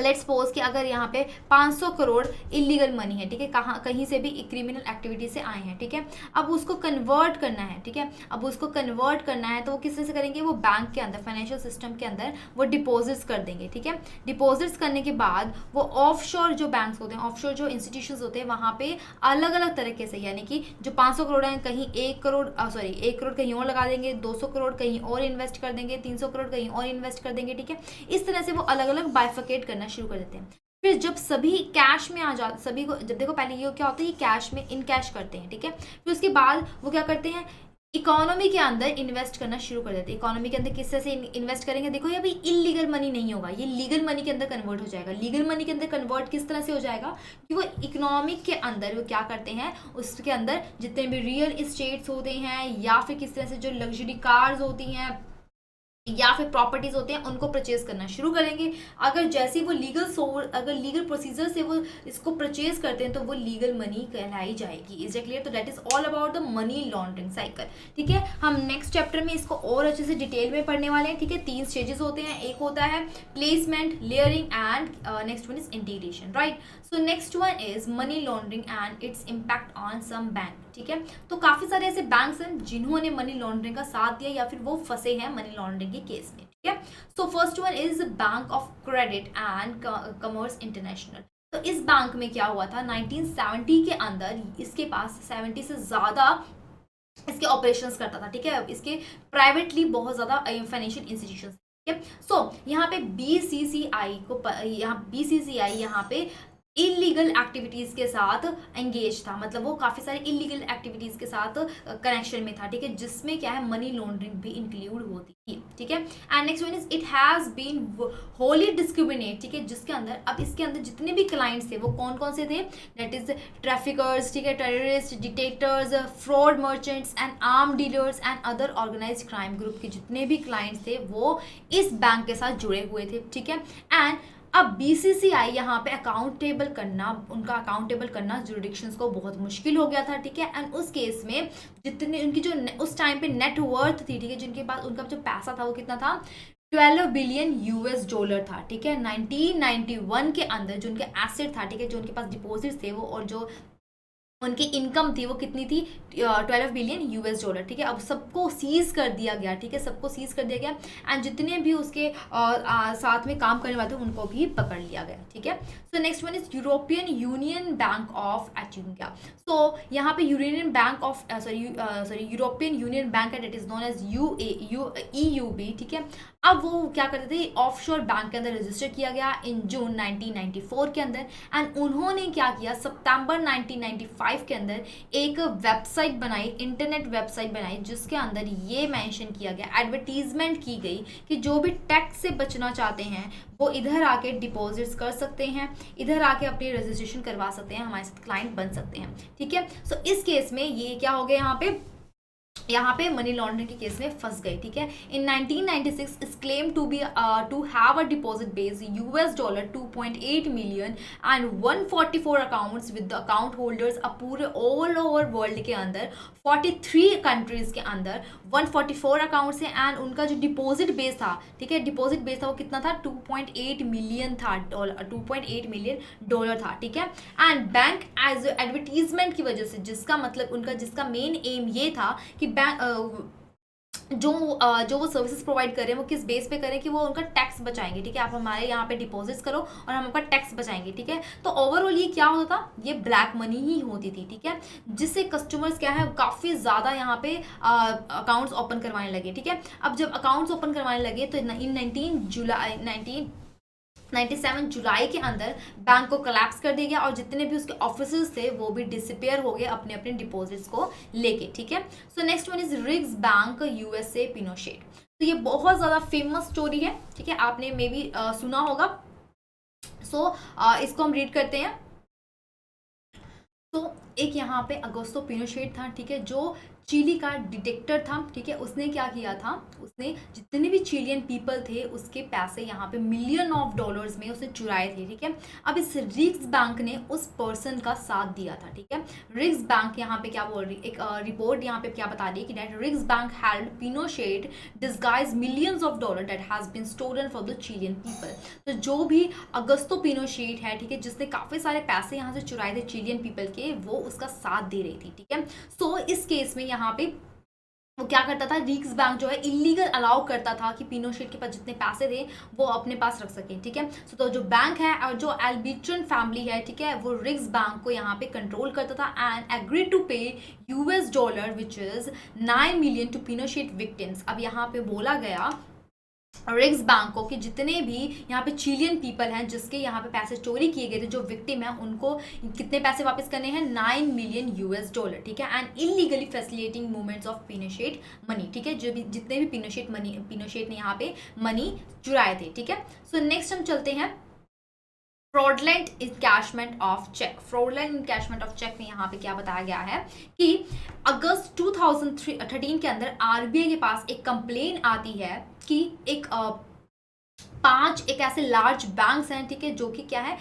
लेट्स सपोज कि अगर यहाँ पे 500 करोड़ इलीगल मनी है, ठीक है, कहाँ कहीं से भी क्रिमिनल एक्टिविटी से आए हैं, ठीक है, अब उसको कन्वर्ट करना है, ठीक है, अब उसको कन्वर्ट करना है तो वो किस तरह से करेंगे, वो बैंक के अंदर, फाइनेंशियल सिस्टम के अंदर वो डिपॉजिट्स कर देंगे, ठीक है। डिपॉजिट्स करने के बाद वो ऑफशोर जो बैंक्स होते हैं, ऑफशोर जो इंस्टीट्यूशंस होते हैं, वहाँ पे अलग अलग तरीके से, यानी कि जो 500 करोड़ है कहीं 1 करोड़ सॉरी 1 करोड़ कहीं और लगा देंगे, 200 करोड़ कहीं और इन्वेस्ट कर देंगे, 300 करोड़ कहीं और इन्वेस्ट कर देंगे, ठीक है। इस तरह से वो अलग अलग बाइफिकेट करना शुरू कर देते हैं। फिर जब सभी कैश में आ जा, सभी को जब देखो पहले ये क्या होता है, ये कैश में इन कैश करते हैं, ठीक है। फिर उसके बाद वो क्या करते हैं, इकोनॉमी के अंदर इन्वेस्ट करना शुरू कर देते हैं। इकोनॉमी के अंदर किस तरह से इन्वेस्ट करेंगे, देखो ये अभी इलीगल मनी नहीं होगा, ये लीगल मनी के अंदर कन्वर्ट हो जाएगा। लीगल मनी के अंदर कन्वर्ट किस तरह से हो जाएगा कि वो इकोनॉमिक के अंदर वो क्या करते हैं, उसके अंदर जितने भी रियल इस्टेट्स होते हैं या फिर किस तरह से जो लग्जरी कार्स होती हैं या फिर प्रॉपर्टीज होते हैं उनको परचेज करना शुरू करेंगे। अगर जैसे वो अगर लीगल प्रोसीजर से वो इसको परचेज करते हैं तो वो लीगल मनी कहलाई जाएगी। Is it clear? तो that is all about the money laundering cycle, ठीक है। हम नेक्स्ट चैप्टर में इसको और अच्छे से डिटेल में पढ़ने वाले हैं, ठीक है। 3 स्टेजेस होते हैं, एक होता है placement, layering and next one is integration, right. So next one is money laundering and its impact on some bank, ठीक है। तो काफी सारे ऐसे बैंक्स हैं जिन्होंने मनी लॉन्ड्रिंग का साथ दिया या फिर वो फंसे हैं मनी लॉन्ड्रिंग के केस में, ठीक है। So first one is bank of credit and commerce international. तो इस बैंक में क्या हुआ था, 1970 के अंदर इसके पास 70 से ज्यादा इसके ऑपरेशंस करता था, ठीक है। इसके प्राइवेटली बहुत ज्यादा फाइनेंशियल इंस्टीट्यूशंस, ठीक है। सो यहाँ पे बीसीसीआई यहाँ पे इलीगल एक्टिविटीज के साथ एंगेज था, मतलब वो काफी सारे इलीगल एक्टिविटीज के साथ कनेक्शन में था, ठीक है, जिसमें क्या है मनी लॉन्ड्रिंग भी इंक्लूड होती थी, ठीक है। And next one is it has been wholly discriminate, ठीक है, जिसके अंदर अब इसके अंदर जितने भी क्लाइंट्स थे वो कौन कौन से थे, दैट इज ट्रैफिकर्स, ठीक है, terrorist, detectors, fraud merchants and arm dealers and other organised crime group के जितने भी क्लाइंट्स थे वो इस बैंक के साथ जुड़े हुए थे, ठीक है। एंड अब बीसीसीआई यहाँ पे उनका अकाउंटेबल करना जुरिडिक्शंस को बहुत मुश्किल हो गया था, ठीक है। एंड उस केस में जितने उनकी जो उस टाइम पे नेट वर्थ थी, ठीक है, जिनके पास उनका जो पैसा था वो कितना था, 12 बिलियन यूएस डॉलर था, ठीक है। 1991 के अंदर जो उनके एसेट था, ठीक है, जो उनके पास डिपॉजिट थे वो और जो उनकी इनकम थी वो कितनी थी, 12 बिलियन यूएस डॉलर, ठीक है। अब सबको सीज कर दिया गया, ठीक है, सबको सीज कर दिया गया एंड जितने भी उसके साथ में काम करने वाले थे उनको भी पकड़ लिया गया, ठीक है। So next one is European Union bank of एचिंगा। सो यहाँ पे यूरोपियन यूनियन बैंक है, that is known as EUB, ठीक है। अब वो क्या करते थे, ऑफशोर बैंक के अंदर रजिस्टर किया गया इन जून 1994 के अंदर एंड उन्होंने क्या किया, सितंबर 1995 के अंदर एक वेबसाइट बनाई, इंटरनेट वेबसाइट बनाई, जिसके अंदर ये मेंशन किया गया, एडवर्टीजमेंट की गई कि जो भी टैक्स से बचना चाहते हैं वो इधर आके डिपॉजिट्स कर सकते हैं, इधर आके अपनी रजिस्ट्रेशन करवा सकते हैं, हमारे साथ क्लाइंट बन सकते हैं, ठीक है। सो इस केस में ये क्या हो गया, यहाँ पे मनी लॉन्ड्रिंग के केस में फंस गए, ठीक है। In 1996 is claim to have a deposit base $2.8 million and 144 accounts with the account holders पूरे ऑल ओवर वर्ल्ड के अंदर 43 कंट्रीज के अंदर 144 अकाउंट्स हैं एंड उनका जो डिपॉजिट बेस था, ठीक है, डिपॉजिट बेस था वो कितना था, 2.8 मिलियन था, $2.8 मिलियन था, ठीक है। एंड बैंक एज एडवर्टीजमेंट की वजह से, जिसका मेन एम ये था कि बैंक जो वो सर्विसेज प्रोवाइड कर रहे हैं वो किस बेस पे करें कि वो उनका टैक्स बचाएंगे, ठीक है। आप हमारे यहाँ पे डिपॉजिट्स करो और हम आपका टैक्स बचाएंगे, ठीक है। तो ओवरऑल ये क्या होता था, ये ब्लैक मनी ही होती थी, ठीक है, जिससे कस्टमर्स क्या है काफ़ी ज़्यादा यहाँ पे अकाउंट्स ओपन करवाने लगे, ठीक है। अब जब अकाउंट्स ओपन करवाने लगे तो इन 97 जुलाई के अंदर बैंक को कोलैप्स कर दिया गया और जितने भी उसके ऑफिसर्स थे वो भी डिसअपियर हो गए अपने अपने डिपॉजिट्स को लेके, ठीक है। So next one is rigs bank USA पिनोशेट। तो ये बहुत ज़्यादा फेमस स्टोरी है, ठीक है, आपने मे बी सुना होगा। सो इसको हम रीड करते हैं। तो एक यहाँ पे अगोस्तो पिनोशेट था, ठीक है, जो चिली का डिटेक्टर था, ठीक है। उसने क्या किया था, उसने जितने भी चिलियन पीपल थे उसके पैसे यहाँ पे मिलियन ऑफ डॉलर्स में उसने चुराए थे, ठीक है। अब इस रिक्स बैंक ने उस पर्सन का साथ दिया था, ठीक है। रिक्स बैंक यहाँ पे क्या बोल रही, एक रिपोर्ट यहाँ पे क्या बता रही है कि that Riggs bank held Pinochet disguise millions of dollar that has been stolen for the Chilean people. तो जो भी अगस्तो पिनोशेट है, ठीक है, जिसने काफी सारे पैसे यहाँ से चुराए थे चिलियन पीपल के, वो उसका साथ दे रही थी, ठीक है। सो इस केस में यहाँ पे वो क्या करता था, रिक्स बैंक जो है इलीगल अलाउ करता था कि पिनोशेट के पास जितने पैसे थे वो अपने पास रख सकें, ठीक है। सो तो जो बैंक है और जो एल्बिट्रन फैमिली है, ठीक है, वो रिक्स बैंक को यहाँ पे कंट्रोल करता था and agree to pay $, which is 9 million to Pinochet victims. अब यहाँ पे बोला गया रिक्स बैंक को कि जितने भी यहाँ पे चिलियन पीपल हैं जिसके यहाँ पे पैसे चोरी किए गए थे, जो विक्टिम है, उनको कितने पैसे वापस करने हैं, 9 मिलियन $, ठीक है। And illegally facilitating movements of Pinochet money, ठीक है, जो भी जितने भी पिनोशेट ने यहाँ पे मनी चुराए थे, ठीक है। सो नेक्स्ट हम चलते हैं fraudulent encashment of cheque. Fraudulent encashment of cheque में यहाँ पे क्या बताया गया है कि अगस्त 2013 के अंदर आरबीआई के पास एक कंप्लेन आती है कि एक 5 एक ऐसे लार्ज बैंक्स हैं, ठीक है, जो कि क्या है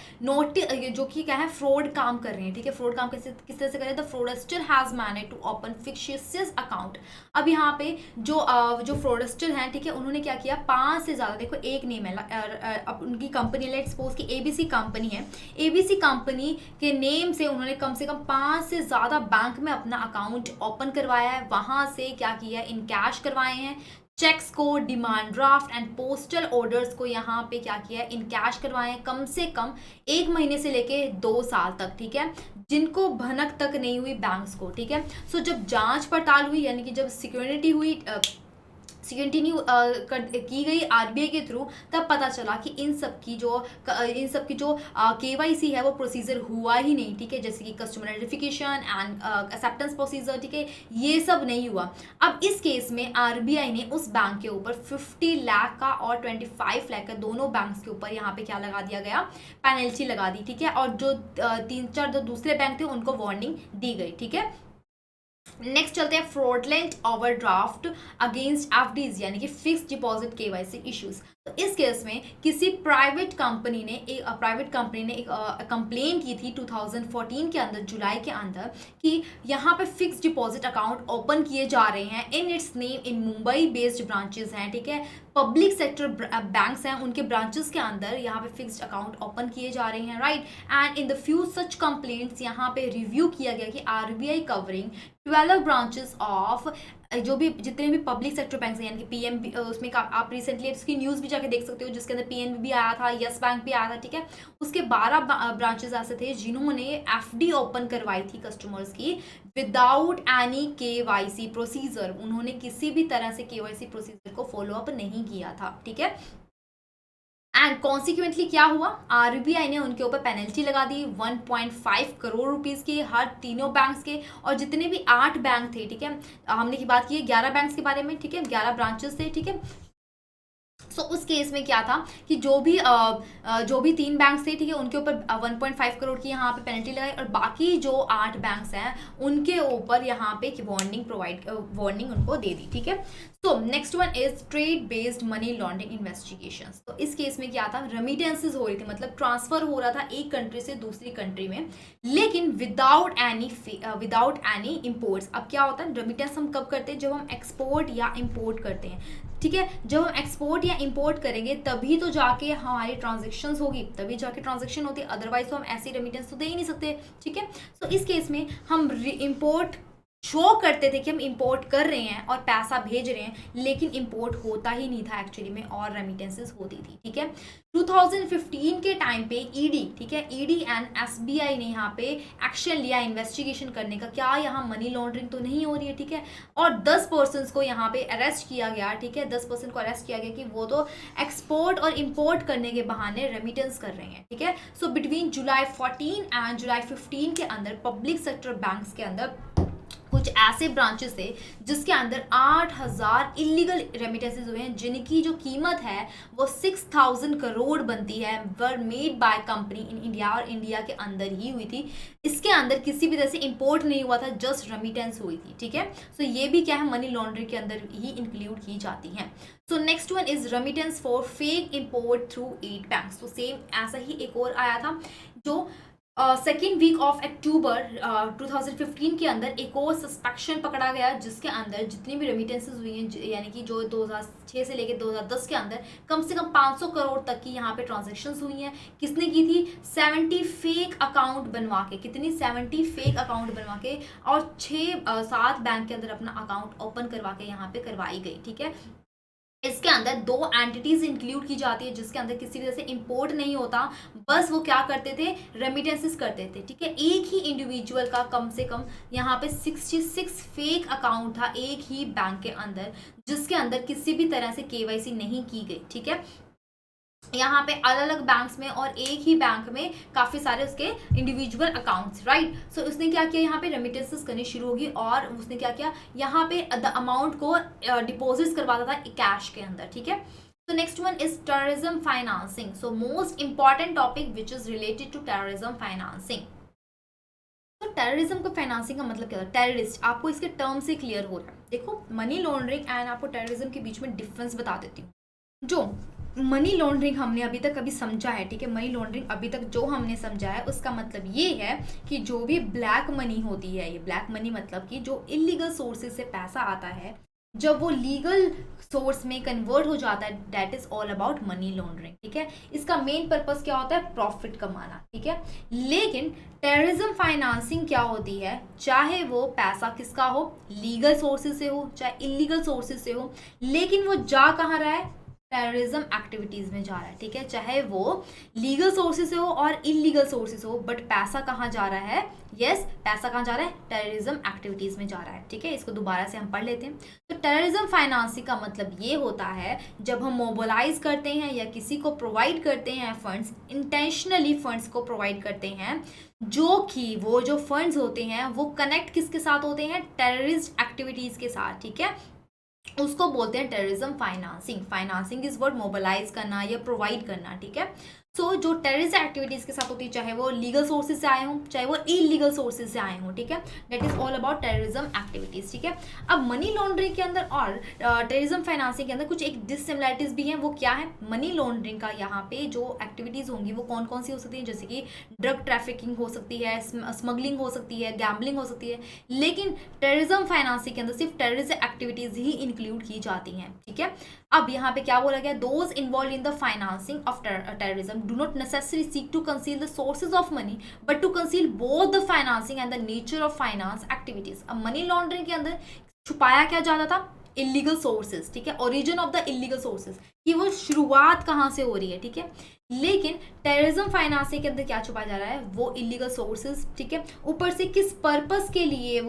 जो कि क्या है फ्रॉड काम कर रहे हैं, ठीक है। फ्रॉड काम किस तरह से कर रहे हैं, the fraudster has manage to open fictitious account. अब यहाँ पे जो फ्रॉडस्टर हैं, ठीक है, उन्होंने क्या किया, 5 से ज़्यादा, देखो एक नेम है, अब उनकी कंपनी, लेट्स सपोज की एबीसी कंपनी है, एबीसी कंपनी के नेम से उन्होंने कम से कम 5 से ज़्यादा बैंक में अपना अकाउंट ओपन करवाया है, वहाँ से क्या किया है, इन कैश करवाए हैं, चेक्स को, demand draft and postal orders को यहाँ पे क्या किया है, इन कैश करवाए कम से कम 1 महीने से लेके 2 साल तक, ठीक है, जिनको भनक तक नहीं हुई बैंक्स को, ठीक है। सो जब जांच पड़ताल हुई, यानी कि जब सिक्योरिटी की गई आरबीआई के थ्रू, तब पता चला कि इन सब की जो केवाईसी है वो प्रोसीजर हुआ ही नहीं, ठीक है, जैसे कि customer identification and acceptance procedure, ठीक है, ये सब नहीं हुआ। अब इस केस में आरबीआई ने उस बैंक के ऊपर 50 लाख का और 25 लाख का, दोनों बैंक्स के ऊपर यहाँ पे क्या लगा दिया गया, पेनल्टी लगा दी, ठीक है। और जो 3-4 दूसरे बैंक थे उनको वार्निंग दी गई, ठीक है। नेक्स्ट चलते हैं फ्रॉडलेंट ओवरड्राफ्ट अगेंस्ट एफडीज, यानी कि फिक्स्ड डिपॉजिट केवाईसी इश्यूज। तो इस केस में किसी प्राइवेट कंपनी ने एक कंप्लेन की थी 2014 के अंदर, जुलाई के अंदर, कि यहाँ पे फिक्स्ड डिपॉजिट अकाउंट ओपन किए जा रहे हैं in its name in Mumbai based branches हैं, ठीक है, पब्लिक सेक्टर बैंक्स हैं, उनके ब्रांचेस के अंदर यहाँ पे फिक्स्ड अकाउंट ओपन किए जा रहे हैं, right. And in the few such complaints यहाँ पे रिव्यू किया गया कि आरबीआई कवरिंग 12 ब्रांचेस ऑफ जो भी जितने भी पब्लिक सेक्टर बैंक हैं, यानी कि पीएनबी, उसमें आप रिसेंटली इसकी न्यूज़ भी जाके देख सकते हो, जिसके अंदर पीएनबी भी आया था, यस बैंक भी आया था, ठीक है। उसके 12 ब्रांचेस ऐसे थे जिन्होंने एफडी ओपन करवाई थी कस्टमर्स की विदाउट एनी केवाईसी प्रोसीजर। उन्होंने किसी भी तरह से केवाईसी प्रोसीजर को फॉलो अप नहीं किया था, ठीक है। एंड कॉन्सिक्वेंटली क्या हुआ, आरबीआई ने उनके ऊपर पेनल्टी लगा दी 1.5 करोड़ रुपीस की, हर तीनों बैंक्स के, और जितने भी 8 बैंक थे, ठीक है, हमने की बात की है 11 बैंक्स के बारे में, ठीक है, 11 ब्रांचेस थे, ठीक है। सो उस केस में क्या था कि जो भी 3 बैंक्स थे, ठीक है, उनके ऊपर 1.5 करोड़ की यहाँ पे पेनल्टी लगाई, और बाकी जो 8 बैंक्स हैं उनके ऊपर यहाँ पे वार्निंग उनको दे दी, ठीक है। So next one is trade based money laundering investigations. तो इस केस में क्या था, रेमिटेंसेस हो रही थी, मतलब ट्रांसफर हो रहा था एक कंट्री से दूसरी कंट्री में, लेकिन विदाउट एनी इम्पोर्ट्स। अब क्या होता है, रेमिटेंस हम कब करते हैं, जब हम एक्सपोर्ट या इम्पोर्ट करते हैं, ठीक है। जब हम एक्सपोर्ट या इंपोर्ट करेंगे तभी तो जाके हमारी ट्रांजैक्शंस होगी, तभी जाके ट्रांजैक्शन होती है, अदरवाइज तो हम ऐसी रेमिटेंस तो दे ही नहीं सकते, ठीक है। सो इस केस में हम इंपोर्ट शो करते थे कि हम इंपोर्ट कर रहे हैं और पैसा भेज रहे हैं, लेकिन इंपोर्ट होता ही नहीं था एक्चुअली में, और रेमिटेंसेस होती थी, ठीक है। 2015 के टाइम पे ईडी, ठीक है, ईडी एंड एसबीआई ने यहाँ पे एक्शन लिया इन्वेस्टिगेशन करने का, क्या यहाँ मनी लॉन्ड्रिंग तो नहीं हो रही है, ठीक है, और 10 पर्सन को यहाँ पे अरेस्ट किया गया, ठीक है, 10 पर्सन को अरेस्ट किया गया कि वो तो एक्सपोर्ट और इम्पोर्ट करने के बहाने रेमिटेंस कर रहे हैं, ठीक है। सो बिटवीन जुलाई 14 एंड जुलाई 15 के अंदर पब्लिक सेक्टर बैंक्स के अंदर कुछ ऐसे ब्रांचेस थे जिसके अंदर 8,000 इलीगल रेमिटेंसेज हुए हैं, जिनकी जो कीमत है वो 6,000 करोड़ बनती है, were made by company in India, और इंडिया के अंदर ही हुई थी। इसके अंदर किसी भी तरह से इंपोर्ट नहीं हुआ था, जस्ट रेमिटेंस हुई थी, ठीक है। सो ये भी क्या है, मनी लॉन्ड्रिंग के अंदर ही इंक्लूड की जाती हैं। सो next one is remittance for fake import through 8 banks. तो सेम ऐसा ही एक और आया था, जो सेकेंड वीक ऑफ अक्टूबर 2015 के अंदर एक और सस्पेक्शन पकड़ा गया, जिसके अंदर जितनी भी रेमिटेंसेज हुई हैं, यानी कि जो 2006 से लेकर 2010 के अंदर कम से कम 500 करोड़ तक की यहाँ पे ट्रांजैक्शंस हुई हैं। किसने की थी? 70 फेक अकाउंट बनवा के, कितनी 70 फेक अकाउंट बनवा के, और 6-7 बैंक के अंदर अपना अकाउंट ओपन करवा के यहाँ पे करवाई गई, ठीक है। इसके अंदर 2 एंटिटीज इंक्लूड की जाती है, जिसके अंदर किसी तरह से इंपोर्ट नहीं होता, बस वो क्या करते थे, रेमिटेंसेस करते थे, ठीक है। एक ही इंडिविजुअल का कम से कम यहाँ पे 66 फेक अकाउंट था एक ही बैंक के अंदर, जिसके अंदर किसी भी तरह से केवाईसी नहीं की गई, ठीक है। यहाँ पे अलग अलग बैंक्स में और एक ही बैंक में काफ़ी सारे उसके इंडिविजुअल अकाउंट्स, राइट। सो उसने क्या किया, यहाँ पे रेमिटेंसेस करनी शुरू होगी, और उसने क्या किया, यहाँ पे द अमाउंट को डिपॉजिट्स करवाता था कैश के अंदर, ठीक है। So next one is terrorism financing. So most important topic which is related to terrorism financing. तो टेररिज्म को फाइनेंसिंग का मतलब क्या होता है? टेररिस्ट, आपको इसके टर्म से क्लियर हो रहा है। देखो, मनी लॉन्ड्रिंग एंड आपको टेररिज्म के बीच में डिफरेंस बता देती हूँ। जो मनी लॉन्ड्रिंग हमने अभी तक अभी समझा है, ठीक है, मनी लॉन्ड्रिंग अभी तक जो हमने समझा है उसका मतलब ये है कि जो भी ब्लैक मनी होती है, ये ब्लैक मनी मतलब कि जो इलीगल सोर्सेज से पैसा आता है, जब वो लीगल सोर्स में कन्वर्ट हो जाता है, that is all about money laundering, ठीक है। इसका मेन पर्पस क्या होता है? प्रॉफिट कमाना, ठीक है। लेकिन टेररिज्म फाइनेंसिंग क्या होती है? चाहे वो पैसा किसका हो, लीगल सोर्सेज से हो चाहे इलीगल सोर्सेज से हो, लेकिन वो जा कहाँ रहा है? टेररिज्म एक्टिविटीज में जा रहा है, ठीक है। चाहे वो लीगल सोर्सेज से हो और इलीगल सोर्सेज हो, बट पैसा कहाँ जा रहा है? यस, पैसा कहाँ जा रहा है? टेररिज्म एक्टिविटीज में जा रहा है, ठीक है। इसको दोबारा से हम पढ़ लेते हैं। तो टेररिज्म फाइनेंसिंग का मतलब ये होता है, जब हम मोबिलाइज करते हैं या किसी को प्रोवाइड करते हैं फंड्स, इंटेंशनली फंड्स को प्रोवाइड करते हैं, जो कि वो जो फंड्स होते हैं वो कनेक्ट किसके साथ होते हैं? टेररिस्ट एक्टिविटीज के साथ, ठीक है। उसको बोलते हैं terrorism financing. Financing is word mobilize करना या प्रोवाइड करना, ठीक है। सो जो टेररिस्ट एक्टिविटीज के साथ होती है, चाहे वो लीगल सोर्सेज से आए हों चाहे वो इलीगल सोर्सेज से आए हों, ठीक है, that is all about terrorism activities, ठीक है। अब मनी लॉन्ड्रिंग के अंदर और टेररिज्म फाइनेंसिंग के अंदर कुछ एक डिससिमिलरिटीज भी हैं। वो क्या है? मनी लॉन्ड्रिंग का यहाँ पे जो एक्टिविटीज होंगी वो कौन कौन सी हो सकती है? जैसे कि ड्रग ट्रैफिकिंग हो सकती है, स्मगलिंग हो सकती है, गैम्बलिंग हो सकती है। लेकिन टेररिज्म फाइनेंसिंग के अंदर सिर्फ टेररिस्ट एक्टिविटीज ही इंक्लूड की जाती हैं, ठीक है। अब यहाँ पे क्या बोला गया? Those involve in the financing of terrorism do not necessarily seek to conceal the sources of money but to conceal both the financing and the nature of finance activities. अब मनी लॉन्ड्रिंग के अंदर छुपाया क्या जाता था? इलीगल सोर्सेज, ठीक है, origin of the illegal sources, कि वो शुरुआत कहाँ से हो रही है, ठीक है। लेकिन टेररिज्म फाइनेंसिंग के अंदर क्या छुपाया जा रहा है? वो इलीगल सोर्सेज, ठीक है, ऊपर से किस पर्पस के लिए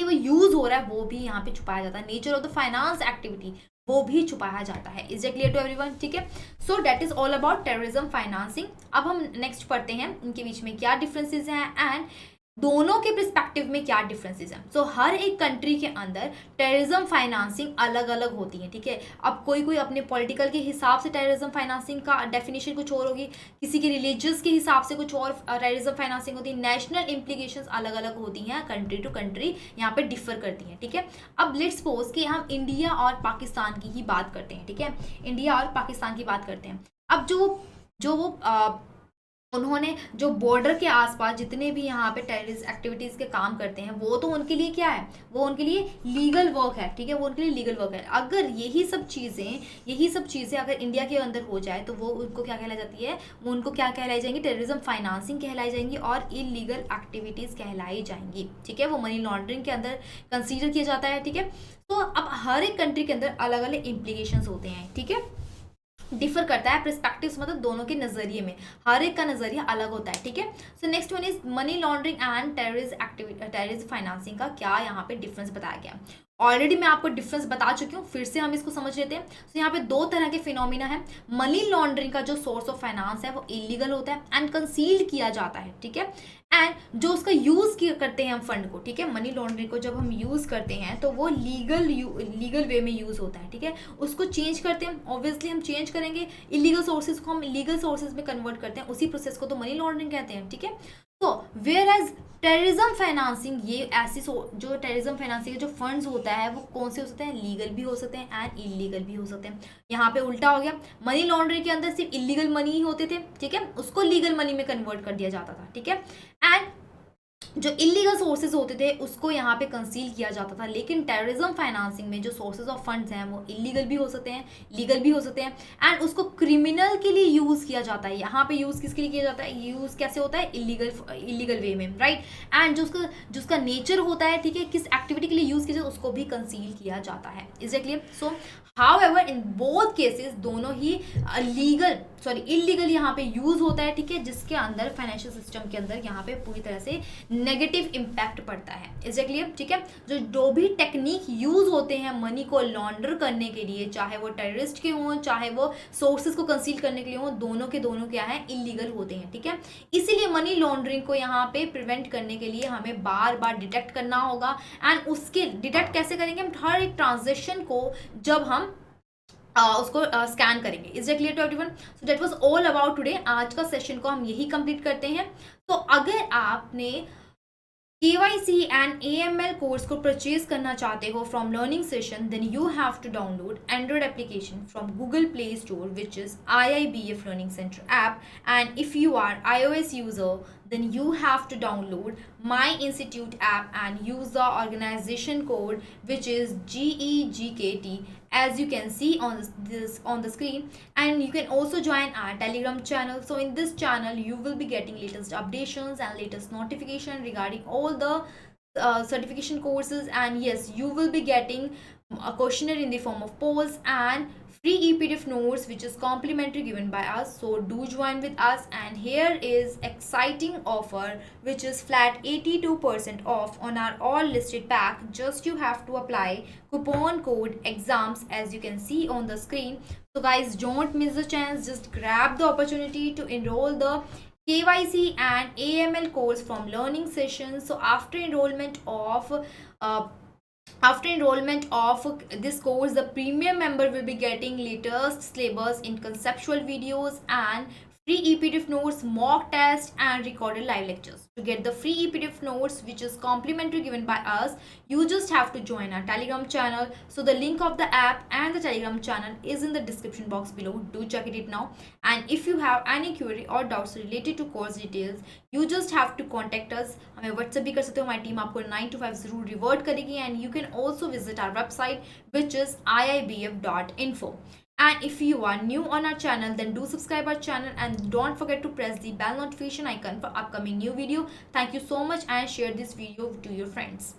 वो यूज हो रहा है वो भी यहाँ पे छुपाया जाता है। Nature of the finance activity वो भी छुपाया जाता है। Is it clear to everyone? ठीक है। So that is all about terrorism financing. अब हम नेक्स्ट पढ़ते हैं इनके बीच में क्या डिफरेंसेस हैं एंड दोनों के पर्सपेक्टिव में क्या डिफरेंसेस हैं। सो हर एक कंट्री के अंदर टेररिज्म फाइनेंसिंग अलग अलग होती है, ठीक है। अब कोई अपने पॉलिटिकल के हिसाब से टेररिज्म फाइनेंसिंग का डेफिनेशन कुछ और होगी, किसी के रिलीजियस के हिसाब से कुछ और टेररिज्म फाइनेंसिंग होती है। नेशनल इम्प्लीकेशंस अलग अलग होती हैं, कंट्री टू कंट्री यहाँ पे डिफर करती हैं, ठीक है। अब लेट्स सपोज कि हम इंडिया और पाकिस्तान की ही बात करते हैं, ठीक है, इंडिया और पाकिस्तान की बात करते हैं। अब जो उन्होंने जो बॉर्डर के आसपास जितने भी यहाँ पे टेररिस्ट एक्टिविटीज़ के काम करते हैं वो तो उनके लिए क्या है? वो उनके लिए लीगल वर्क है, ठीक है, वो उनके लिए लीगल वर्क है। अगर यही सब चीज़ें अगर इंडिया के अंदर हो जाए तो वो उनको क्या कहलाई जाती है? वो उनको क्या कहलाई जाएंगी? टेररिज्म फाइनेंसिंग कहलाई जाएंगी और इलीगल एक्टिविटीज़ कहलाई जाएंगी, ठीक है। वो मनी लॉन्ड्रिंग के अंदर कंसीडर किया जाता है, ठीक है। तो अब हर एक कंट्री के अंदर अलग अलग इम्प्लीकेशंस होते हैं, ठीक है, डिफर करता है पर्सपेक्टिव्स, मतलब दोनों के नजरिए में हर एक का नजरिया अलग होता है, ठीक है। So next one is money laundering and terrorism financing का क्या यहाँ पे डिफरेंस बताया गया। ऑलरेडी मैं आपको डिफरेंस बता चुकी हूँ, फिर से हम इसको समझ लेते हैं। तो यहाँ पे दो तरह के फिनोमिना है। मनी लॉन्ड्रिंग का जो सोर्स ऑफ फाइनेंस है वो इलीगल होता है एंड कंसील किया जाता है, ठीक है। एंड जो उसका यूज़ करते हैं हम फंड को, ठीक है, मनी लॉन्ड्रिंग को जब हम यूज़ करते हैं तो वो लीगल वे में यूज़ होता है, ठीक है, उसको चेंज करते हैं, ऑब्वियसली हम चेंज करेंगे, इलीगल सोर्सेज को हम लीगल सोर्सेज में कन्वर्ट करते हैं, उसी प्रोसेस को तो मनी लॉन्ड्रिंग कहते हैं, ठीक है। तो वेयर एज टेररिज्म फाइनेंसिंग, ये ऐसी जो टेररिज्म फाइनेंसिंग के जो फंड्स होता है वो कौन से हो सकते हैं, लीगल भी हो सकते हैं एंड इलीगल भी हो सकते हैं। यहाँ पे उल्टा हो गया, मनी लॉन्ड्रिंग के अंदर सिर्फ इलीगल मनी ही होते थे, ठीक है, उसको लीगल मनी में कन्वर्ट कर दिया जाता था, ठीक है, एंड जो इलीगल सोर्सेज होते थे उसको यहाँ पे कंसील किया जाता था। लेकिन टेररिज्म फाइनेंसिंग में जो सोर्सेज ऑफ फंड्स हैं वो इलीगल भी हो सकते हैं, लीगल भी हो सकते हैं, एंड उसको क्रिमिनल के लिए यूज़ किया जाता है। यहाँ पे यूज़ किसके लिए किया जाता है, यूज़ कैसे होता है, इलीगल वे में, राइट, एंड जो उसका नेचर होता है, ठीक है, किस एक्टिविटी के लिए यूज़ किया जाए उसको भी कंसील किया जाता है। Is it clear? So however in both cases दोनों ही इलीगल यहाँ पे यूज होता है, ठीक है, जिसके अंदर फाइनेंशियल सिस्टम के अंदर यहाँ पे पूरी तरह से नेगेटिव इम्पैक्ट पड़ता है। Is it clear? ठीक है, जो भी टेक्निक यूज होते हैं मनी को लॉन्डर करने के लिए, चाहे वो टेररिस्ट के हों चाहे वो सोर्सेज को कंसील करने के लिए हों, दोनों के दोनों क्या है, इलीगल होते हैं, ठीक है। इसीलिए मनी लॉन्ड्रिंग को यहाँ पे प्रिवेंट करने के लिए हमें बार बार डिटेक्ट करना होगा, एंड उसके डिटेक्ट कैसे करेंगे, हम हर एक ट्रांजेक्शन को जब हम उसको स्कैन करेंगे। Is it clear to everyone? So that was all about today. आज का सेशन को हम यही कंप्लीट करते हैं। तो अगर आपने KYC एंड AML कोर्स को परचेज करना चाहते हो from learning session, then you have to download Android application from Google Play Store which is IIBF Learning Center app, and if you are iOS user then you have to download My Institute app and use the organization code which is GEGKT, as you can see on the screen, and you can also join our Telegram channel. So in this channel you will be getting latest updates and latest notification regarding all the certification courses, and yes, you will be getting a questionnaire in the form of polls and free EPDF notes which is complimentary given by us. So do join with us, and here is exciting offer which is flat 82% off on our all listed pack. Just you have to apply coupon code exams as you can see on the screen. So guys, don't miss the chance, just grab the opportunity to enroll the KYC and AML course from learning sessions. So after enrollment of this course, the premium member will be getting latest syllabus in conceptual videos and free EPDF notes, mock test and recorded live lectures. To get the free EPDF notes which is complimentary given by us, you just have to join our Telegram channel. So the link of the app and the Telegram channel is in the description box below. Do check it now, and if you have any query or doubts related to course details, you just have to contact us. हमें WhatsApp भी कर सकते हो, हमारी टीम आपको 9 to 5 जरूर रिवर्ट करेगी, and you can also visit our website which is iibf.info. And if you are new on our channel, then do subscribe our channel and don't forget to press the bell notification icon for upcoming new video. Thank you so much, and share this video to your friends.